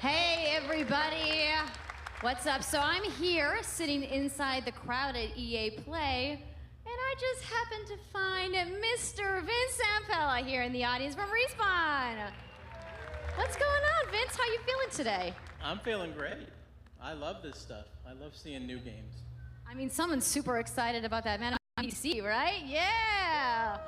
Speaker 19: Hey everybody, what's up? So I'm here sitting inside the crowd at EA Play, and I just happened to find Mr. Vince Zampella here in the audience from Respawn. What's going on, Vince? How you feeling today?
Speaker 2: I'm feeling great. I love this stuff. I love seeing new games.
Speaker 19: I mean, someone's super excited about that man on PC, right? Yeah!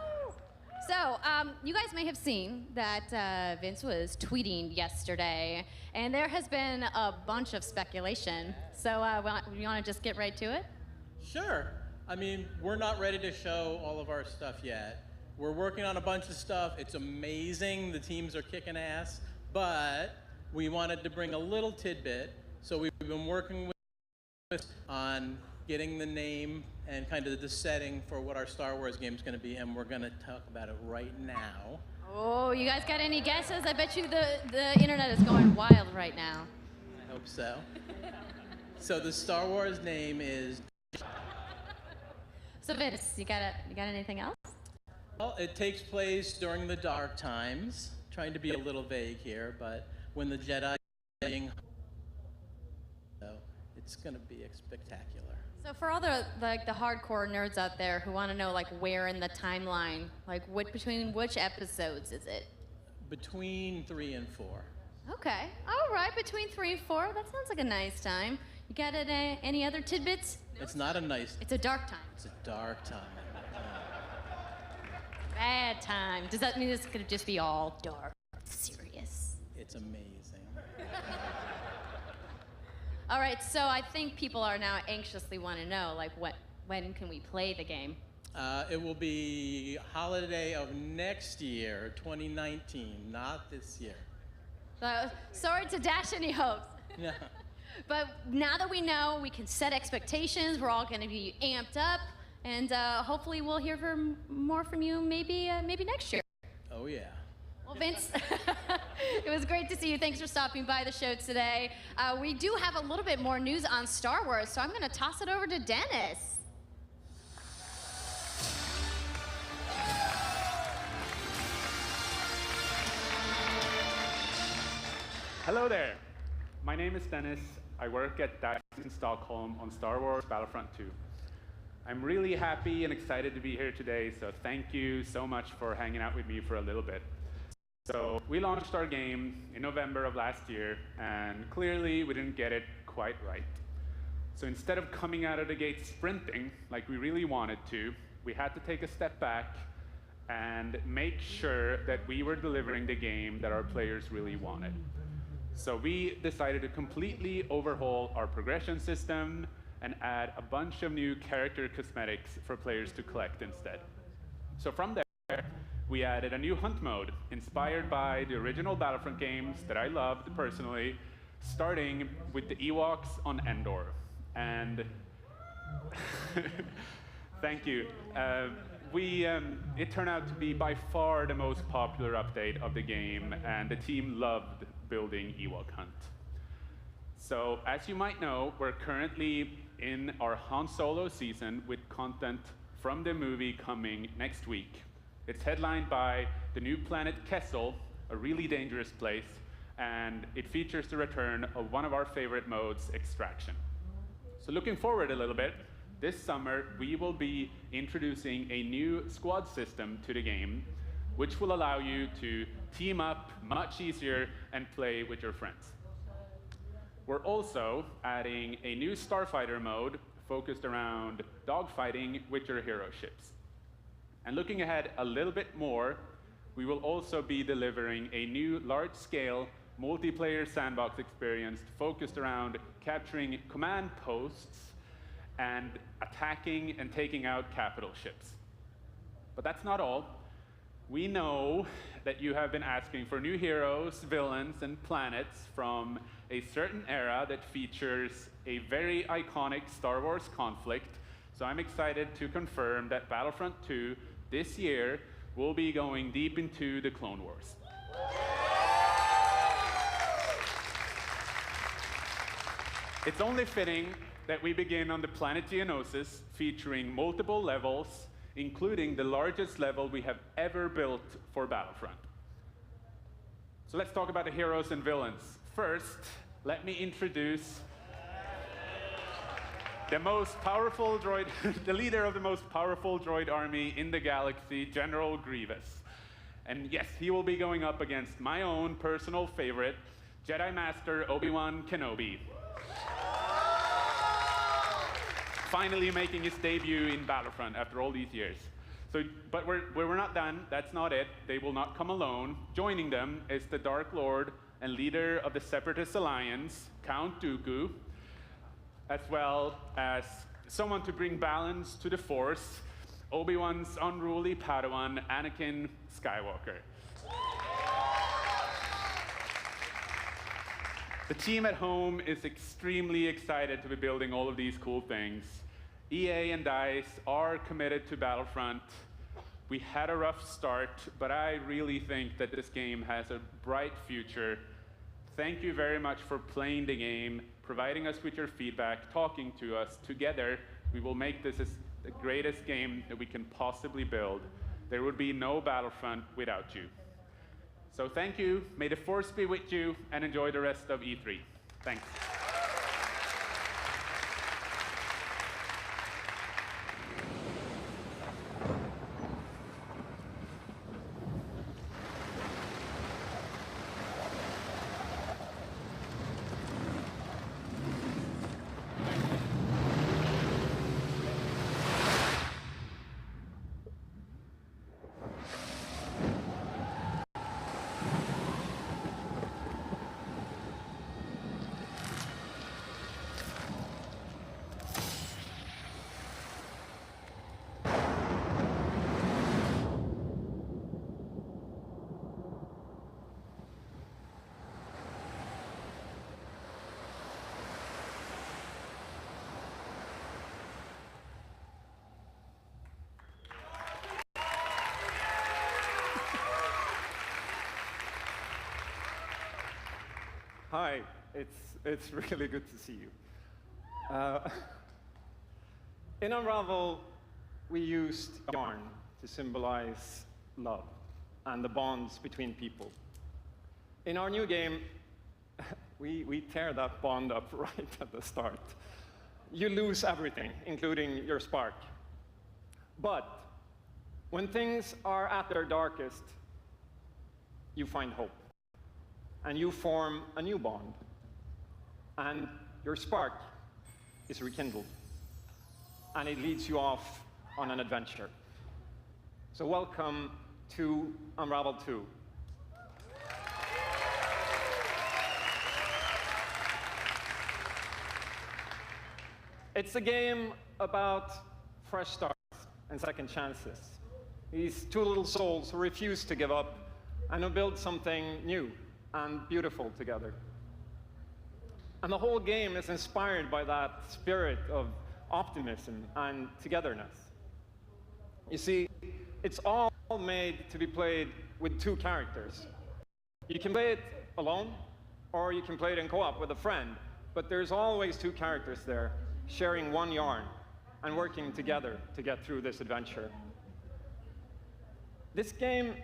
Speaker 19: So, you guys may have seen that Vince was tweeting yesterday, and there has been a bunch of speculation. So, you want to just get right to it?
Speaker 2: Sure. I mean, we're not ready to show all of our stuff yet. We're working on a bunch of stuff. It's amazing. The teams are kicking ass. But we wanted to bring a little tidbit. So we've been working with on getting the name and kind of the setting for what our Star Wars game is going to be, and we're going to talk about it right now.
Speaker 19: Oh, you guys got any guesses? I bet you the internet is going wild right now.
Speaker 2: I hope so. So the Star Wars name is...
Speaker 19: So Vince, you got anything else?
Speaker 2: Well, it takes place during the Dark Times. Trying to be a little vague here, but when the Jedi are being... So it's going to be spectacular.
Speaker 19: So for all the hardcore nerds out there who want to know where in the timeline, between which episodes is it?
Speaker 2: Between 3 and 4.
Speaker 19: Okay, all right, between 3 and 4. That sounds like a nice time. You got any other tidbits?
Speaker 2: It's not a nice.
Speaker 19: It's a dark time.
Speaker 2: It's a dark time.
Speaker 19: Bad time. Does that mean it's gonna just be all dark, serious?
Speaker 2: It's amazing.
Speaker 19: All right, so I think people are now anxiously want to know, like, when can we play the game?
Speaker 2: It will be holiday of next year, 2019, not this year.
Speaker 19: Sorry to dash any hopes.
Speaker 2: Yeah.
Speaker 19: But now that we know, we can set expectations. We're all going to be amped up, and hopefully we'll hear more from you maybe next year.
Speaker 2: Oh yeah.
Speaker 19: Well, Vince, it was great to see you. Thanks for stopping by the show today. We do have a little bit more news on Star Wars, so I'm going to toss it over to Dennis.
Speaker 5: Hello there. My name is Dennis. I work at DESEAS in Stockholm on Star Wars Battlefront 2. I'm really happy and excited to be here today, so thank you so much for hanging out with me for a little bit. So we launched our game in November of last year, and clearly we didn't get it quite right. So instead of coming out of the gate sprinting like we really wanted to, we had to take a step back and make sure that we were delivering the game that our players really wanted. So we decided to completely overhaul our progression system and add a bunch of new character cosmetics for players to collect instead. So from there, we added a new hunt mode inspired by the original Battlefront games that I loved personally, starting with the Ewoks on Endor. And thank you. It turned out to be by far the most popular update of the game, and the team loved building Ewok Hunt. So, as you might know, we're currently in our Han Solo season with content from the movie coming next week. It's headlined by the new planet Kessel, a really dangerous place, and it features the return of one of our favorite modes, Extraction. So looking forward a little bit, this summer we will be introducing a new squad system to the game, which will allow you to team up much easier and play with your friends. We're also adding a new starfighter mode focused around dogfighting with your hero ships. And looking ahead a little bit more, we will also be delivering a new large-scale multiplayer sandbox experience focused around capturing command posts and attacking and taking out capital ships. But that's not all. We know that you have been asking for new heroes, villains, and planets from a certain era that features a very iconic Star Wars conflict. So I'm excited to confirm that Battlefront 2 this year will be going deep into the Clone Wars. It's only fitting that we begin on the planet Geonosis, featuring multiple levels, including the largest level we have ever built for Battlefront. So let's talk about the heroes and villains. First, let me introduce the most powerful droid, the leader of the most powerful droid army in the galaxy, General Grievous. And yes, he will be going up against my own personal favorite, Jedi Master Obi-Wan Kenobi. Finally making his debut in Battlefront after all these years. But we're not done. That's not it. They will not come alone. Joining them is the Dark Lord and leader of the Separatist Alliance, Count Dooku, as well as someone to bring balance to the Force, Obi-Wan's unruly Padawan, Anakin Skywalker. The team at home is extremely excited to be building all of these cool things. EA and DICE are committed to Battlefront. We had a rough start, but I really think that this game has a bright future. Thank you very much for playing the game, providing us with your feedback, talking to us. Together, we will make this the greatest game that we can possibly build. There would be no Battlefront without you. So thank you, may the Force be with you, and enjoy the rest of E3. Thanks.
Speaker 6: Hi, it's really good to see you. In Unravel, we used yarn to symbolize love and the bonds between people. In our new game, we tear that bond up right at the start. You lose everything, including your spark. But when things are at their darkest, you find hope. And you form a new bond. And your spark is rekindled. And it leads you off on an adventure. So welcome to Unravel 2. It's a game about fresh starts and second chances. These two little souls who refuse to give up and who build something new and beautiful together. And the whole game is inspired by that spirit of optimism and togetherness. You see, it's all made to be played with two characters. You can play it alone, or you can play it in co-op with a friend, but there's always two characters there, sharing one yarn and working together to get through this adventure. This game,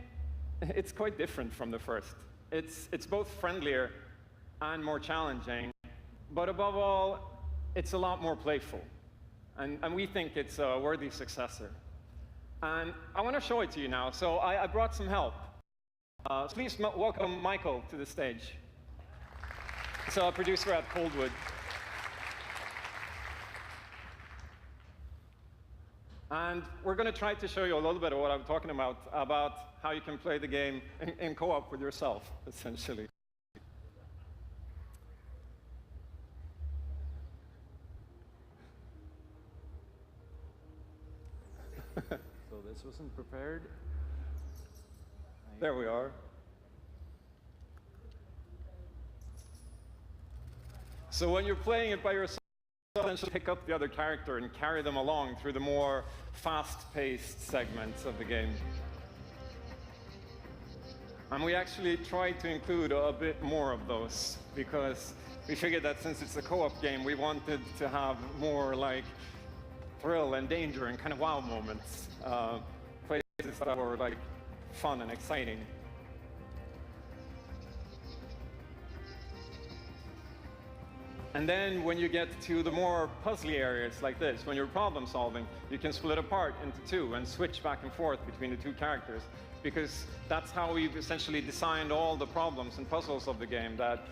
Speaker 6: it's quite different from the first. It's both friendlier and more challenging, but above all, it's a lot more playful. And we think it's a worthy successor. And I want to show it to you now, so I brought some help. Please welcome Michael to the stage. He's a producer at Coldwood. And we're going to try to show you a little bit of what I'm talking about how you can play the game in co-op with yourself, essentially.
Speaker 22: So this wasn't prepared.
Speaker 6: There we are. So when you're playing it by yourself, then just pick up the other character and carry them along through the more fast-paced segments of the game. And we actually tried to include a bit more of those because we figured that since it's a co-op game, we wanted to have more like thrill and danger and kind of wow moments. Places that were like fun and exciting. And then when you get to the more puzzly areas like this, when you're problem solving, you can split apart into two and switch back and forth between the two characters, because that's how we've essentially designed all the problems and puzzles of the game, that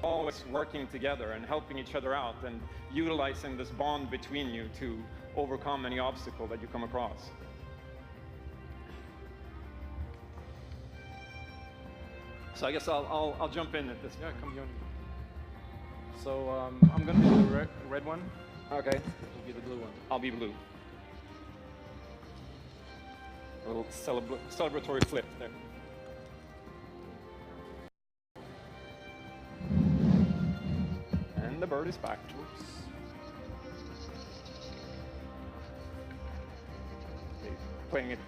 Speaker 6: always working together and helping each other out and utilizing this bond between you to overcome any obstacle that you come across. So I guess I'll jump in at this point.
Speaker 22: Yeah, come on. So I'm gonna be the red one.
Speaker 6: Okay.
Speaker 22: You'll be the blue one.
Speaker 6: I'll be blue. A little celebratory flip there. And the bird is back. Oops. Okay,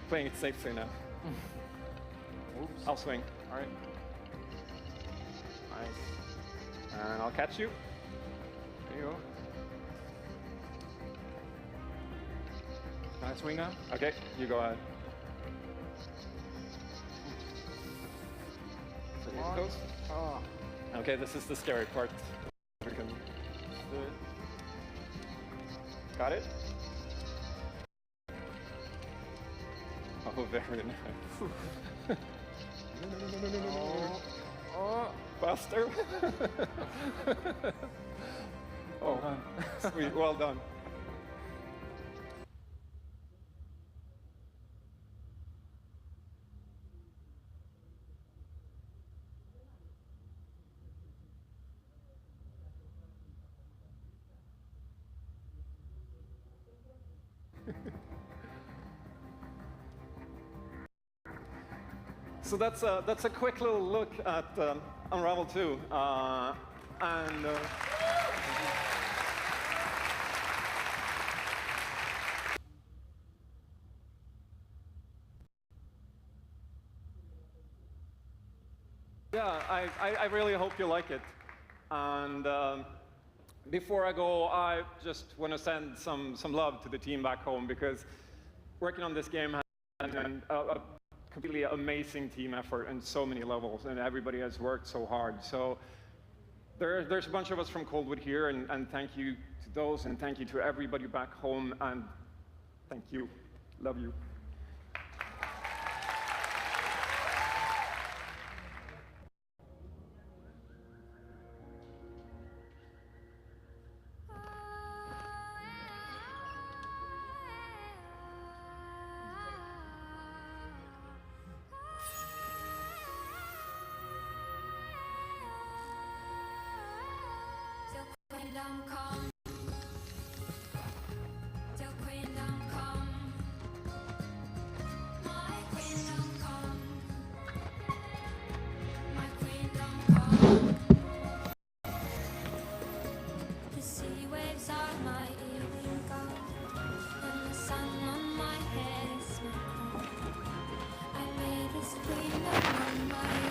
Speaker 6: playing it safely now. Oops. I'll swing.
Speaker 22: All right.
Speaker 6: Nice. And I'll catch you.
Speaker 22: There you go. Can I swing now?
Speaker 6: Okay, you go ahead. So here it goes.
Speaker 22: Oh.
Speaker 6: Okay, this is the scary part. We can do it. Got it? Oh, very nice. Oh, faster. Oh, sweet, well done. So that's a quick little look at Unravel 2, yeah, I really hope you like it. And before I go, I just want to send some love to the team back home, because working on this game has been a completely amazing team effort in so many levels, and everybody has worked so hard. So there's a bunch of us from Coldwood here, and thank you to those, and thank you to everybody back home, and thank you. Love you.
Speaker 7: Queen of my